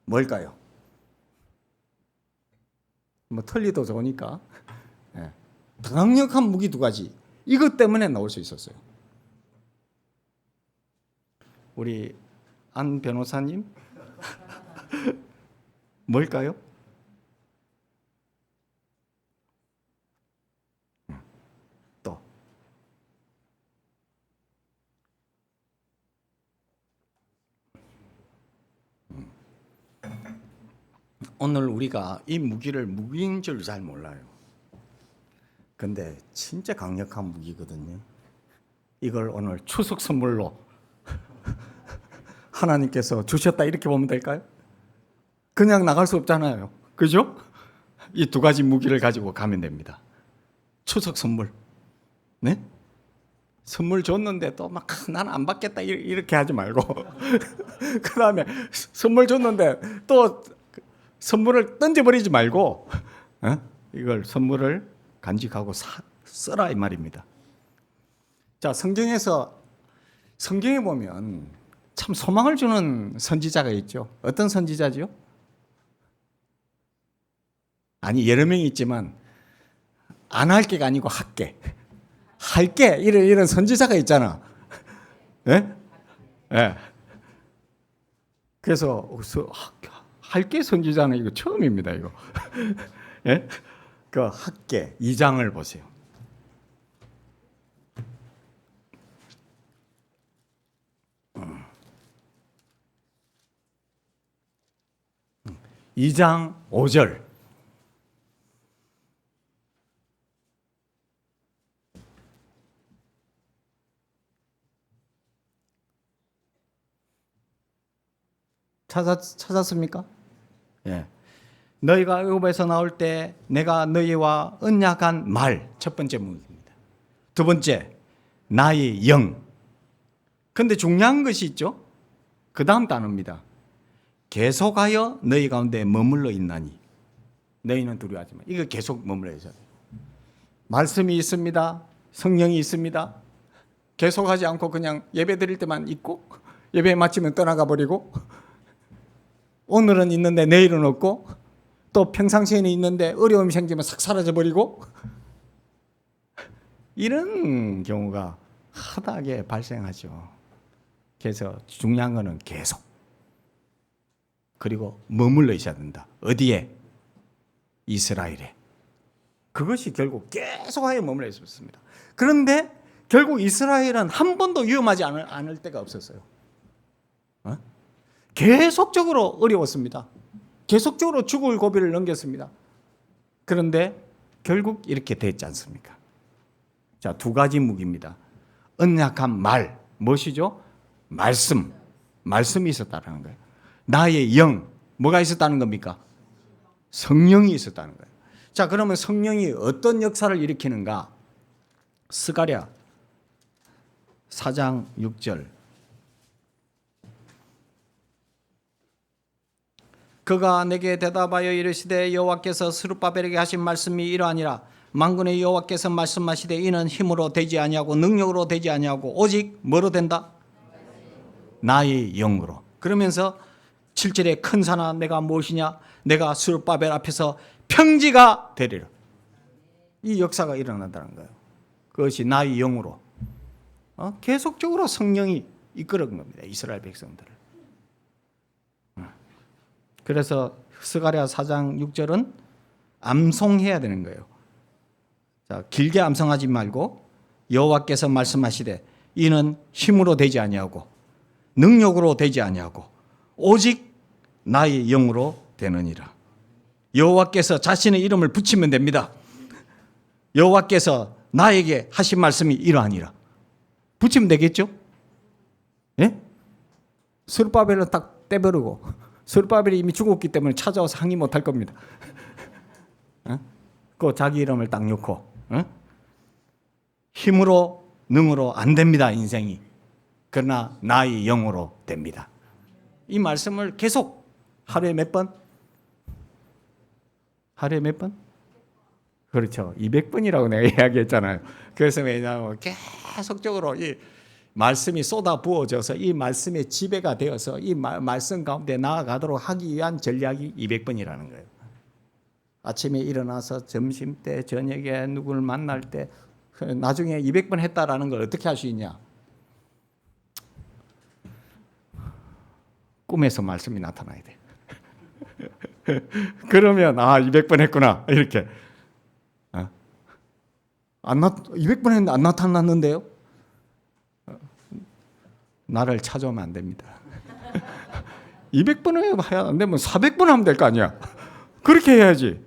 뭘까요? 틀리도 좋으니까 강력한 무기 두 가지. 이것 때문에 나올 수 있었어요. 우리 안 변호사님 뭘까요? 또 오늘 우리가 이 무기를 무기인 줄 잘 몰라요. 근데 진짜 강력한 무기거든요. 이걸 오늘 추석 선물로 하나님께서 주셨다 이렇게 보면 될까요? 그냥 나갈 수 없잖아요. 그죠? 이 두 가지 무기를 가지고 가면 됩니다. 추석 선물. 네? 선물 줬는데 또 막 나는 안 받겠다 이렇게 하지 말고 그 다음에 선물 줬는데 또 선물을 던져버리지 말고 이걸 선물을 간직하고 써라 이 말입니다. 자, 성경에 보면 참 소망을 주는 선지자가 있죠. 어떤 선지자죠? 아니 여러 명이 있지만 안 할 게가 아니고 할게. 할게 이런 선지자가 있잖아. 예? 예. 그래서 할게 선지자는 이거 처음입니다. 이거. 예? 그 학계 2장을 보세요. 2장 5절. 찾았습니까? 예. 너희가 애굽에서 나올 때 내가 너희와 언약한 말, 첫 번째 문입니다. 두 번째, 나의 영. 근데 중요한 것이 있죠. 그 다음 단어입니다. 계속하여 너희 가운데 머물러 있나니 너희는 두려워하지 마. 이거 계속 머물러 있어야 돼요. 말씀이 있습니다. 성령이 있습니다. 계속하지 않고 그냥 예배 드릴 때만 있고 예배 마치면 떠나가 버리고 오늘은 있는데 내일은 없고 또 평상시에는 있는데 어려움이 생기면 싹 사라져 버리고 이런 경우가 허다하게 발생하죠. 그래서 중요한 거는 계속 그리고 머물러 있어야 된다. 어디에? 이스라엘에. 그것이 결국 계속하여 머물러 있었습니다. 그런데 결국 이스라엘은 한 번도 위험하지 않을 때가 없었어요. 계속적으로 어려웠습니다. 계속적으로 죽을 고비를 넘겼습니다. 그런데 결국 이렇게 됐지 않습니까? 자, 두 가지 무기입니다. 언약한 말, 무엇이죠? 말씀이 있었다는 거예요. 나의 영, 뭐가 있었다는 겁니까? 성령이 있었다는 거예요. 자, 그러면 성령이 어떤 역사를 일으키는가? 스가랴 4장 6절. 그가 내게 대답하여 이르시되 여호와께서 스룹바벨에게 하신 말씀이 이러하니라. 만군의 여호와께서 말씀하시되 이는 힘으로 되지 아니하고 능력으로 되지 아니하고 오직 뭐로 된다? 나의 영으로. 그러면서 7절에 큰 산아 내가 무엇이냐? 내가 스룹바벨 앞에서 평지가 되리라. 이 역사가 일어난다는 거예요. 그것이 나의 영으로. 계속적으로 성령이 이끌은 겁니다. 이스라엘 백성들을. 그래서 스가랴 4장 6절은 암송해야 되는 거예요. 자, 길게 암송하지 말고 여호와께서 말씀하시되 이는 힘으로 되지 아니하고 능력으로 되지 아니하고 오직 나의 영으로 되느니라. 여호와께서 자신의 이름을 붙이면 됩니다. 여호와께서 나에게 하신 말씀이 이러하니라. 붙이면 되겠죠? 예? 스룹바벨은 딱 떼버리고 스룹바벨이 이미 죽었기 때문에 찾아와서 항의 못할 겁니다. 그 자기 이름을 딱 넣고 힘으로 능으로 안 됩니다. 인생이. 그러나 나의 영으로 됩니다. 이 말씀을 계속 하루에 몇 번? 하루에 몇 번? 그렇죠. 200번이라고 내가 이야기했잖아요. 그래서 왜냐하면 계속적으로 이 말씀이 쏟아 부어져서 이 말씀의 지배가 되어서 이 말씀 가운데 나아가도록 하기 위한 전략이 200번이라는 거예요. 아침에 일어나서 점심때 저녁에 누구를 만날 때 나중에 200번 했다라는 걸 어떻게 할 수 있냐? 꿈에서 말씀이 나타나야 돼. 그러면 200번 했구나 이렇게. 200번 했는데 안 나타났는데요? 나를 찾아오면 안 됩니다. 200번을 해야 안 되면 400번 하면 될 거 아니야. 그렇게 해야지.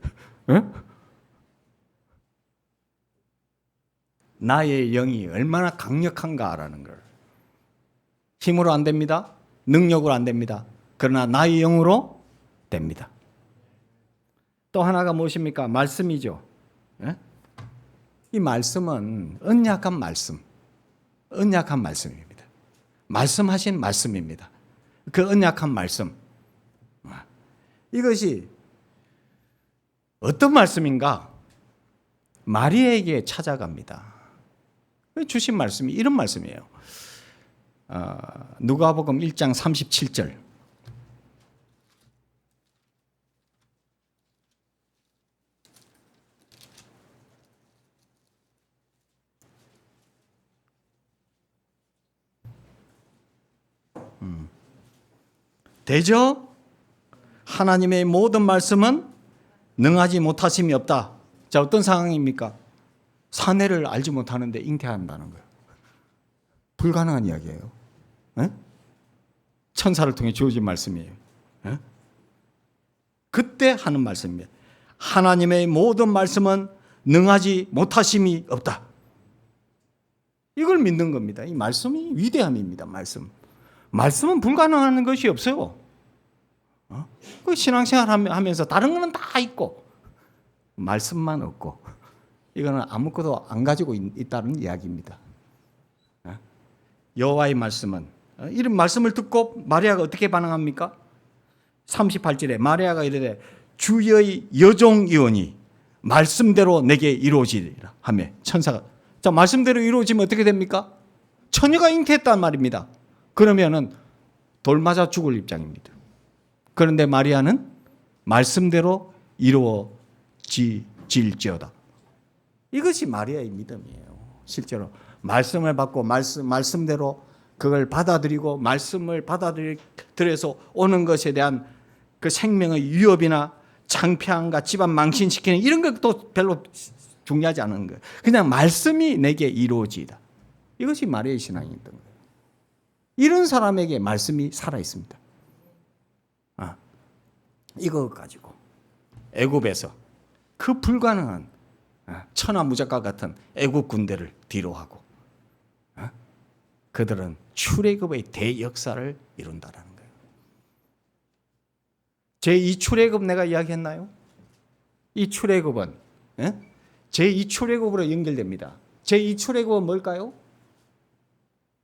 나의 영이 얼마나 강력한가라는 걸. 힘으로 안 됩니다. 능력으로 안 됩니다. 그러나 나의 영으로 됩니다. 또 하나가 무엇입니까? 말씀이죠. 이 말씀은 언약한 말씀. 언약한 말씀입니다. 말씀하신 말씀입니다. 그 언약한 말씀. 이것이 어떤 말씀인가? 마리아에게 찾아갑니다. 주신 말씀이 이런 말씀이에요. 누가복음 1장 37절. 대저 하나님의 모든 말씀은 능하지 못하심이 없다. 자, 어떤 상황입니까? 사내를 알지 못하는데 잉태한다는 거예요. 불가능한 이야기예요. 에? 천사를 통해 주어진 말씀이에요. 에? 그때 하는 말씀입니다. 하나님의 모든 말씀은 능하지 못하심이 없다. 이걸 믿는 겁니다. 이 말씀이 위대함입니다. 말씀은 불가능한 것이 없어요. 그 신앙생활 하면서 다른 거는 다 있고 말씀만 없고 이거는 아무것도 안 가지고 있다는 이야기입니다. 여호와의 말씀은 이런 말씀을 듣고 마리아가 어떻게 반응합니까? 38절에 마리아가 이르되 주의 여종이오니 말씀대로 내게 이루어지리라 하며 천사가 자 말씀대로 이루어지면 어떻게 됩니까? 처녀가 잉태했단 말입니다. 그러면은 돌 맞아 죽을 입장입니다. 그런데 마리아는 말씀대로 이루어질지어다. 이것이 마리아의 믿음이에요. 실제로 말씀을 받고 말씀대로 그걸 받아들이고 말씀을 받아들여서 오는 것에 대한 그 생명의 위협이나 창피함과 집안 망신시키는 이런 것도 별로 중요하지 않은 거예요. 그냥 말씀이 내게 이루어지다. 이것이 마리아의 신앙이었던 거예요. 이런 사람에게 말씀이 살아 있습니다. 이거 가지고 애굽에서 그 불가능한 천하무적과 같은 애굽 군대를 뒤로하고 그들은 출애굽의 대역사를 이룬다라는 거예요. 제2 출애굽 내가 이야기했나요? 이 출애굽은 제2 출애굽으로 연결됩니다. 제2 출애굽은 뭘까요?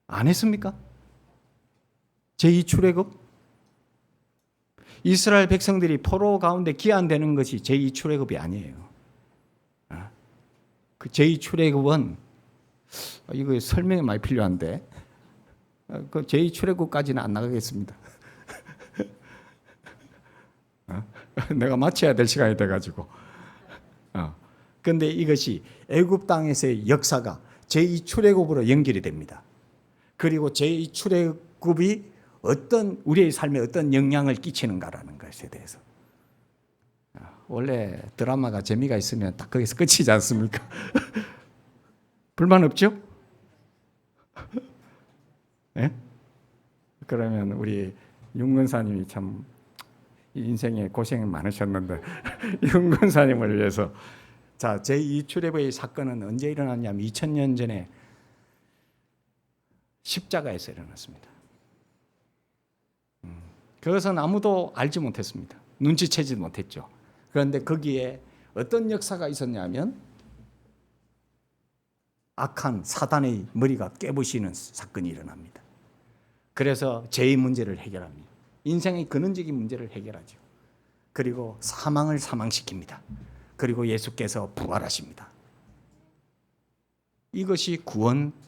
안 했습니까? 제2 출애굽? 이스라엘 백성들이 포로 가운데 기한되는 것이 제2 출애굽이 아니에요. 그 제2 출애굽은 이거 설명이 많이 필요한데 그 제2 출애굽까지는 안 나가겠습니다. 내가 마쳐야 될 시간이 돼가지고. 그런데 이것이 애굽 땅에서의 역사가 제2 출애굽으로 연결이 됩니다. 그리고 제2 출애굽이 어떤 우리의 삶에 어떤 영향을 끼치는가라는 것에 대해서. 원래 드라마가 재미가 있으면 딱 거기서 끝이지 않습니까? 불만 없죠? 네? 그러면 우리 윤근사님이 참 인생에 고생이 많으셨는데 윤근사님을 위해서 자, 제2 출애굽의 사건은 언제 일어났냐면 2000년 전에 십자가에서 일어났습니다. 그것은 아무도 알지 못했습니다. 눈치채지 못했죠. 그런데 거기에 어떤 역사가 있었냐면 악한 사단의 머리가 깨부시는 사건이 일어납니다. 그래서 죄의 문제를 해결합니다. 인생의 근원적인 문제를 해결하죠. 그리고 사망을 사망시킵니다. 그리고 예수께서 부활하십니다. 이것이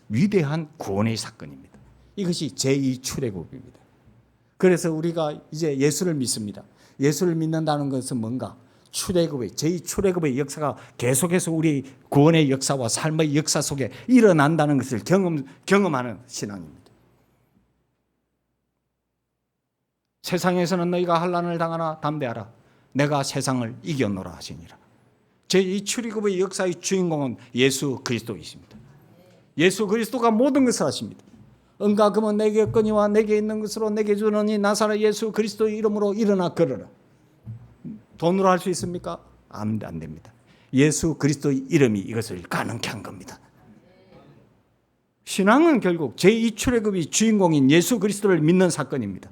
위대한 구원의 사건입니다. 이것이 제2 출애굽입니다. 그래서 우리가 이제 예수를 믿습니다. 예수를 믿는다는 것은 뭔가? 출애굽의 제2 출애굽의 역사가 계속해서 우리 구원의 역사와 삶의 역사 속에 일어난다는 것을 경험하는 신앙입니다. 세상에서는 너희가 환난을 당하나 담대하라. 내가 세상을 이겨노라 하시니라. 제2 출애굽의 역사의 주인공은 예수 그리스도이십니다. 예수 그리스도가 모든 것을 하십니다. 은과 금은 내게 없거니와 내게 있는 것으로 내게 주노니 나사렛 예수 그리스도의 이름으로 일어나 걸어라. 돈으로 할 수 있습니까? 안 됩니다. 예수 그리스도의 이름이 이것을 가능케 한 겁니다. 신앙은 결국 제2 출애굽의 주인공인 예수 그리스도를 믿는 사건입니다.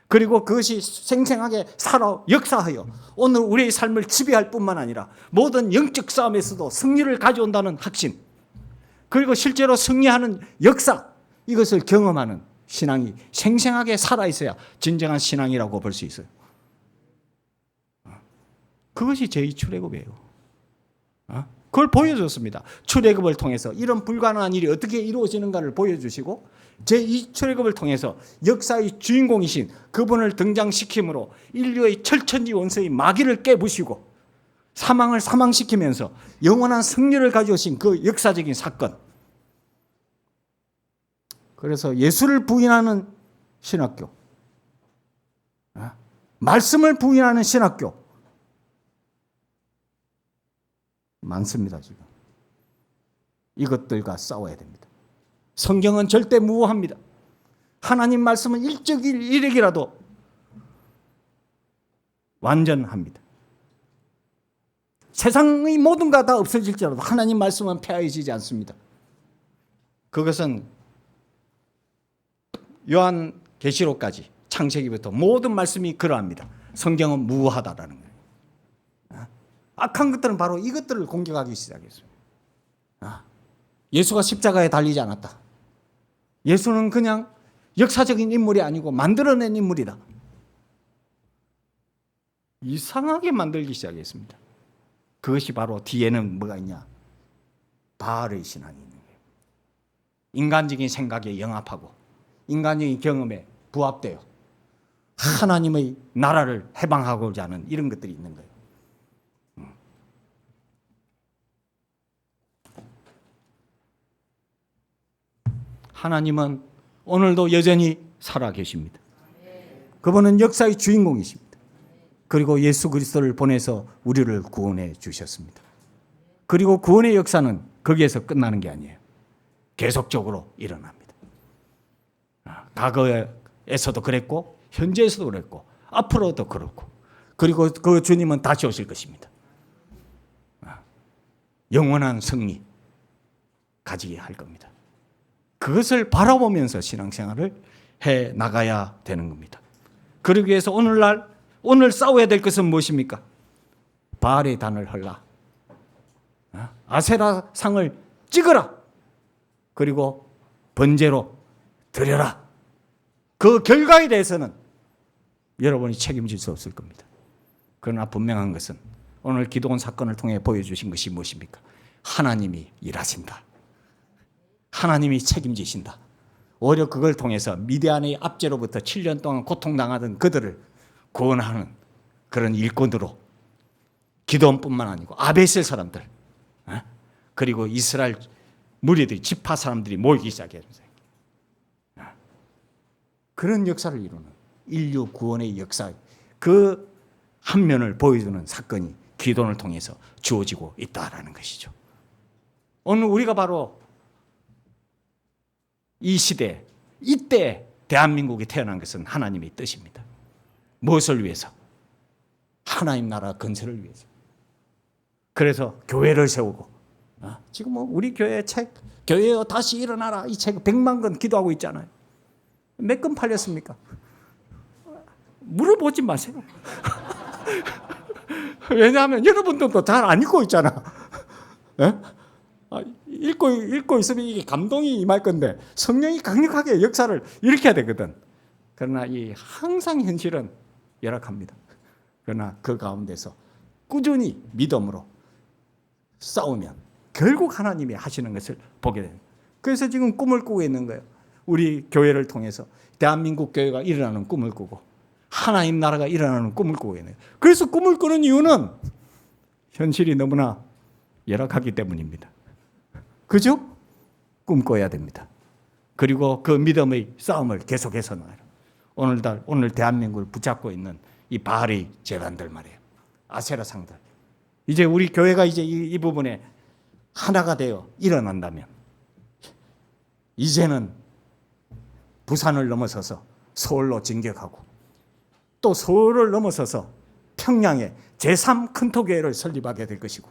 그리고 그것이 생생하게 살아 역사하여 오늘 우리의 삶을 지배할 뿐만 아니라 모든 영적 싸움에서도 승리를 가져온다는 확신. 그리고 실제로 승리하는 역사, 이것을 경험하는 신앙이 생생하게 살아있어야 진정한 신앙이라고 볼 수 있어요. 그것이 제2출애굽이에요. 그걸 보여줬습니다. 출애굽을 통해서 이런 불가능한 일이 어떻게 이루어지는가를 보여주시고 제2출애굽을 통해서 역사의 주인공이신 그분을 등장시킴으로 인류의 철천지 원수의 마귀를 깨부시고 사망을 사망시키면서 영원한 승리를 가져오신 그 역사적인 사건. 그래서 예수를 부인하는 신학교, 말씀을 부인하는 신학교 많습니다. 지금 이것들과 싸워야 됩니다. 성경은 절대 무효합니다. 하나님 말씀은 일액이라도 완전합니다. 세상의 모든 것 다 없어질지라도 하나님 말씀은 폐하여지지 않습니다. 그것은 요한계시록까지 창세기부터 모든 말씀이 그러합니다. 성경은 무효하다라는 거예요. 악한 것들은 바로 이것들을 공격하기 시작했습니다. 예수가 십자가에 달리지 않았다. 예수는 그냥 역사적인 인물이 아니고 만들어낸 인물이다. 이상하게 만들기 시작했습니다. 그것이 바로 뒤에는 뭐가 있냐? 바알의 신앙이 있는 거예요. 인간적인 생각에 영합하고 인간적인 경험에 부합되어 하나님의 나라를 해방하고자 하는 이런 것들이 있는 거예요. 하나님은 오늘도 여전히 살아 계십니다. 그분은 역사의 주인공이십니다. 그리고 예수 그리스도를 보내서 우리를 구원해 주셨습니다. 그리고 구원의 역사는 거기에서 끝나는 게 아니에요. 계속적으로 일어납니다. 과거에서도 그랬고 현재에서도 그랬고 앞으로도 그렇고 그리고 그 주님은 다시 오실 것입니다. 영원한 승리 가지게 할 겁니다. 그것을 바라보면서 신앙생활을 해 나가야 되는 겁니다. 그러기 위해서 오늘 싸워야 될 것은 무엇입니까? 바알의 단을 헐라. 아세라 상을 찍어라. 그리고 번제로 드려라. 그 결과에 대해서는 여러분이 책임질 수 없을 겁니다. 그러나 분명한 것은 오늘 기도원 사건을 통해 보여주신 것이 무엇입니까? 하나님이 일하신다. 하나님이 책임지신다. 오히려 그걸 통해서 미디안의 압제로부터 7년 동안 고통당하던 그들을 구원하는 그런 일꾼으로 기도원뿐만 아니고 아베셀 사람들 그리고 이스라엘 무리들 지파 사람들이 모이기 시작했습니다. 그런 역사를 이루는 인류 구원의 역사 그 한 면을 보여주는 사건이 기도원을 통해서 주어지고 있다라는 것이죠. 오늘 우리가 바로 이 시대 이때 대한민국이 태어난 것은 하나님의 뜻입니다. 무엇을 위해서? 하나님 나라 건설을 위해서. 그래서 교회를 세우고 지금 뭐 우리 교회 책 교회여 다시 일어나라 이 책 100만 권 기도하고 있잖아요. 몇 권 팔렸습니까? 물어보지 마세요. 왜냐하면 여러분들도 잘 안 읽고 있잖아. 읽고 있으면 이게 감동이 임할 건데 성령이 강력하게 역사를 일으켜야 되거든. 그러나 이 항상 현실은 열악합니다. 그러나 그 가운데서 꾸준히 믿음으로 싸우면 결국 하나님이 하시는 것을 보게 됩니다. 그래서 지금 꿈을 꾸고 있는 거예요. 우리 교회를 통해서 대한민국 교회가 일어나는 꿈을 꾸고 하나님 나라가 일어나는 꿈을 꾸고 있는 거예요. 그래서 꿈을 꾸는 이유는 현실이 너무나 열악하기 때문입니다. 그죠? 꿈꿔야 됩니다. 그리고 그 믿음의 싸움을 계속해서 나가요. 오늘 대한민국을 붙잡고 있는 이 바알의 재단들 말이에요. 아세라 상들. 이제 우리 교회가 이제 이 부분에 하나가 되어 일어난다면 이제는 부산을 넘어서서 서울로 진격하고 또 서울을 넘어서서 평양에 제3 큰토교회를 설립하게 될 것이고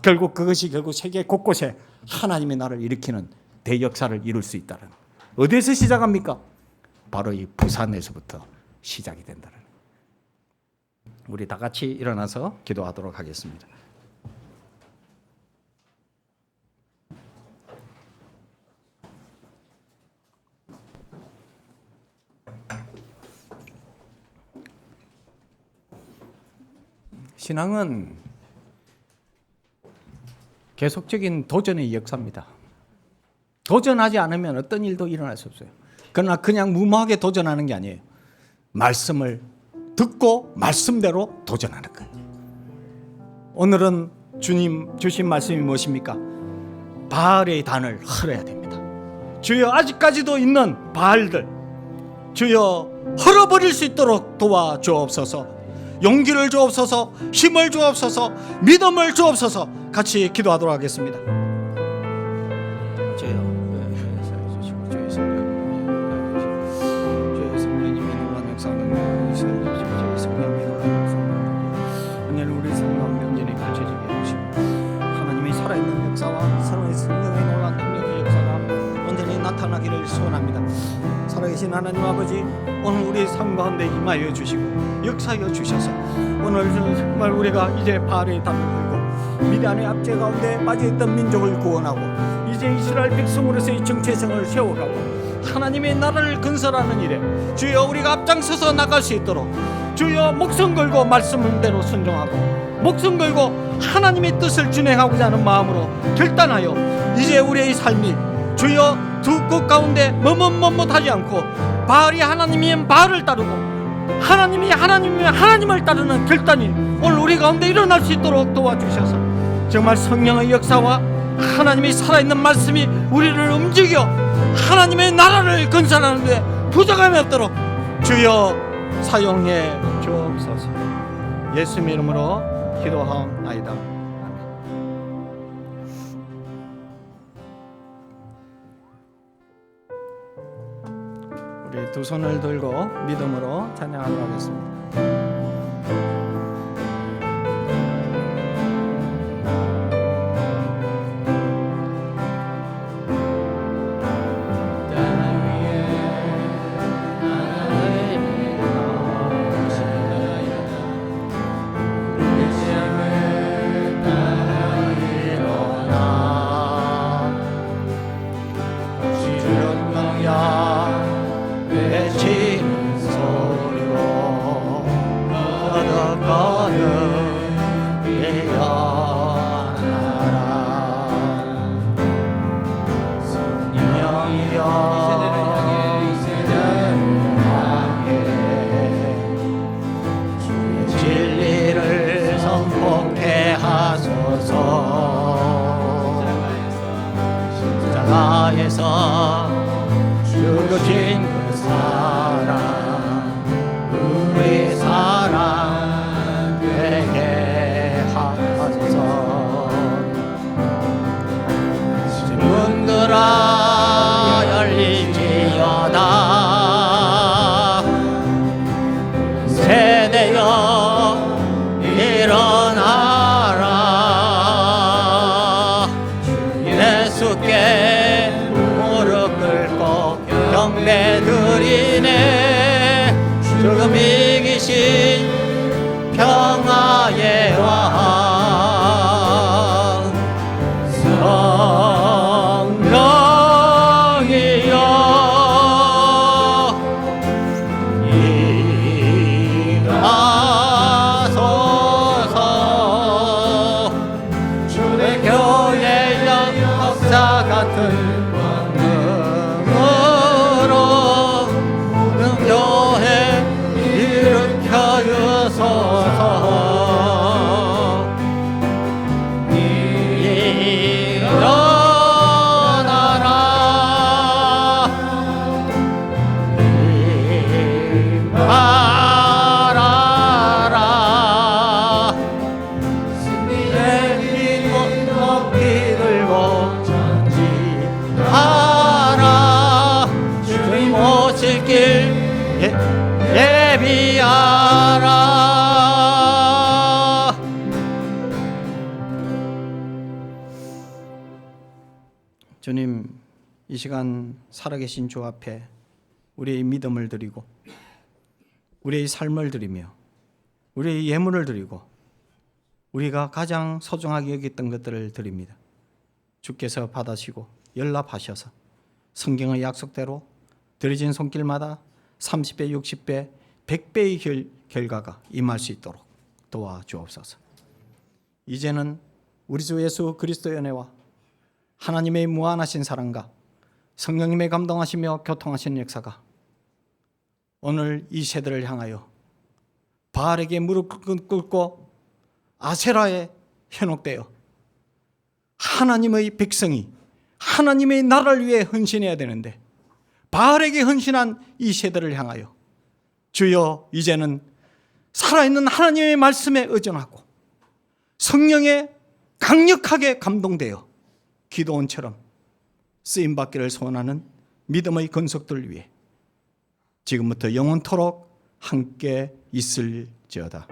결국 그것이 세계 곳곳에 하나님의 나라를 일으키는 대역사를 이룰 수 있다는 어디에서 시작합니까? 바로 이 부산에서부터 시작이 된다는 우리 다 같이 일어나서 기도하도록 하겠습니다. 신앙은 계속적인 도전의 역사입니다. 도전하지 않으면 어떤 일도 일어날 수 없어요. 그러나 그냥 무모하게 도전하는 게 아니에요. 말씀을 듣고 말씀대로 도전하는 거예요. 오늘은 주님 주신 말씀이 무엇입니까? 바알의 단을 헐어야 됩니다. 주여, 아직까지도 있는 바알들, 주여 헐어버릴 수 있도록 도와주옵소서. 용기를 주옵소서, 힘을 주옵소서, 믿음을 주옵소서. 같이 기도하도록 하겠습니다. 주의 성령님의 놀라운 역사는 은혜를 우리 삶과 온전히 펼쳐지게 해주시고, 하나님의 살아있는 역사와 살아있는 성령의 놀라운 능력의 역사가 온전히 나타나기를 소원합니다. 살아계신 하나님 아버지, 오늘 우리 삶 가운데 임하여 주시고 역사하여 주셔서 오늘 정말 우리가 이제 바알의 단을 들고 미디안의 압제 가운데 빠져있던 민족을 구원하고 이제 이스라엘 백성으로서의 정체성을 세워가고 하나님의 나라를 건설하는 일에 주여 우리가 앞장서서 나갈 수 있도록 주여 목숨 걸고 말씀대로 순종하고 목숨 걸고 하나님의 뜻을 준행하고자 하는 마음으로 결단하여 이제 우리의 삶이 주여 두 끝 가운데 머뭇머뭇하지 않고 바알이 하나님이면 바알을 따르고 하나님이 하나님이면 하나님을 따르는 결단이 오늘 우리 가운데 일어날 수 있도록 도와주셔서 정말 성령의 역사와 하나님의 살아있는 말씀이 우리를 움직여 하나님의 나라를 건설하는 데 부족함이 없도록 주여 사용해 주옵소서. 예수님의 이름으로 기도하옵나이다. 우리 두 손을 들고 믿음으로 찬양하도록 하겠습니다. 십자가에서 주어진 그 사랑 우리 사랑 되게 하소서. 문들아 열리지어다 세대여 일어나라 예수께 무릎 꿇고 경배 드리네 지금 이기신 평화의 왕 성령이여 일하소서. 주의 교회의 역사 같은 권능으로 모든 교회 일으켜 주소서. 일어나라 일말하라 승리의 빛 높이 들고 전진하라 주님 오실 길 예비하라. 주님, 이 시간 살아계신 주 앞에 우리의 믿음을 드리고 우리의 삶을 드리며 우리의 예물을 드리고 우리가 가장 소중하게 여겼던 것들을 드립니다. 주께서 받으시고 연락하셔서 성경의 약속대로 드려진 손길마다 30배, 60배, 100배의 결과가 임할 수 있도록 도와주옵소서. 이제는 우리 주 예수 그리스도의 은혜와 하나님의 무한하신 사랑과 성령님의 감동하시며 교통하시는 역사가 오늘 이 세대를 향하여 바알에게 무릎 꿇고 아세라에 현혹되어 하나님의 백성이 하나님의 나라를 위해 헌신해야 되는데 바알에게 헌신한 이 세대를 향하여 주여 이제는 살아있는 하나님의 말씀에 의존하고 성령에 강력하게 감동되어 기도원처럼 쓰임받기를 소원하는 믿음의 건속들을 위해 지금부터 영원토록 함께 있을지어다.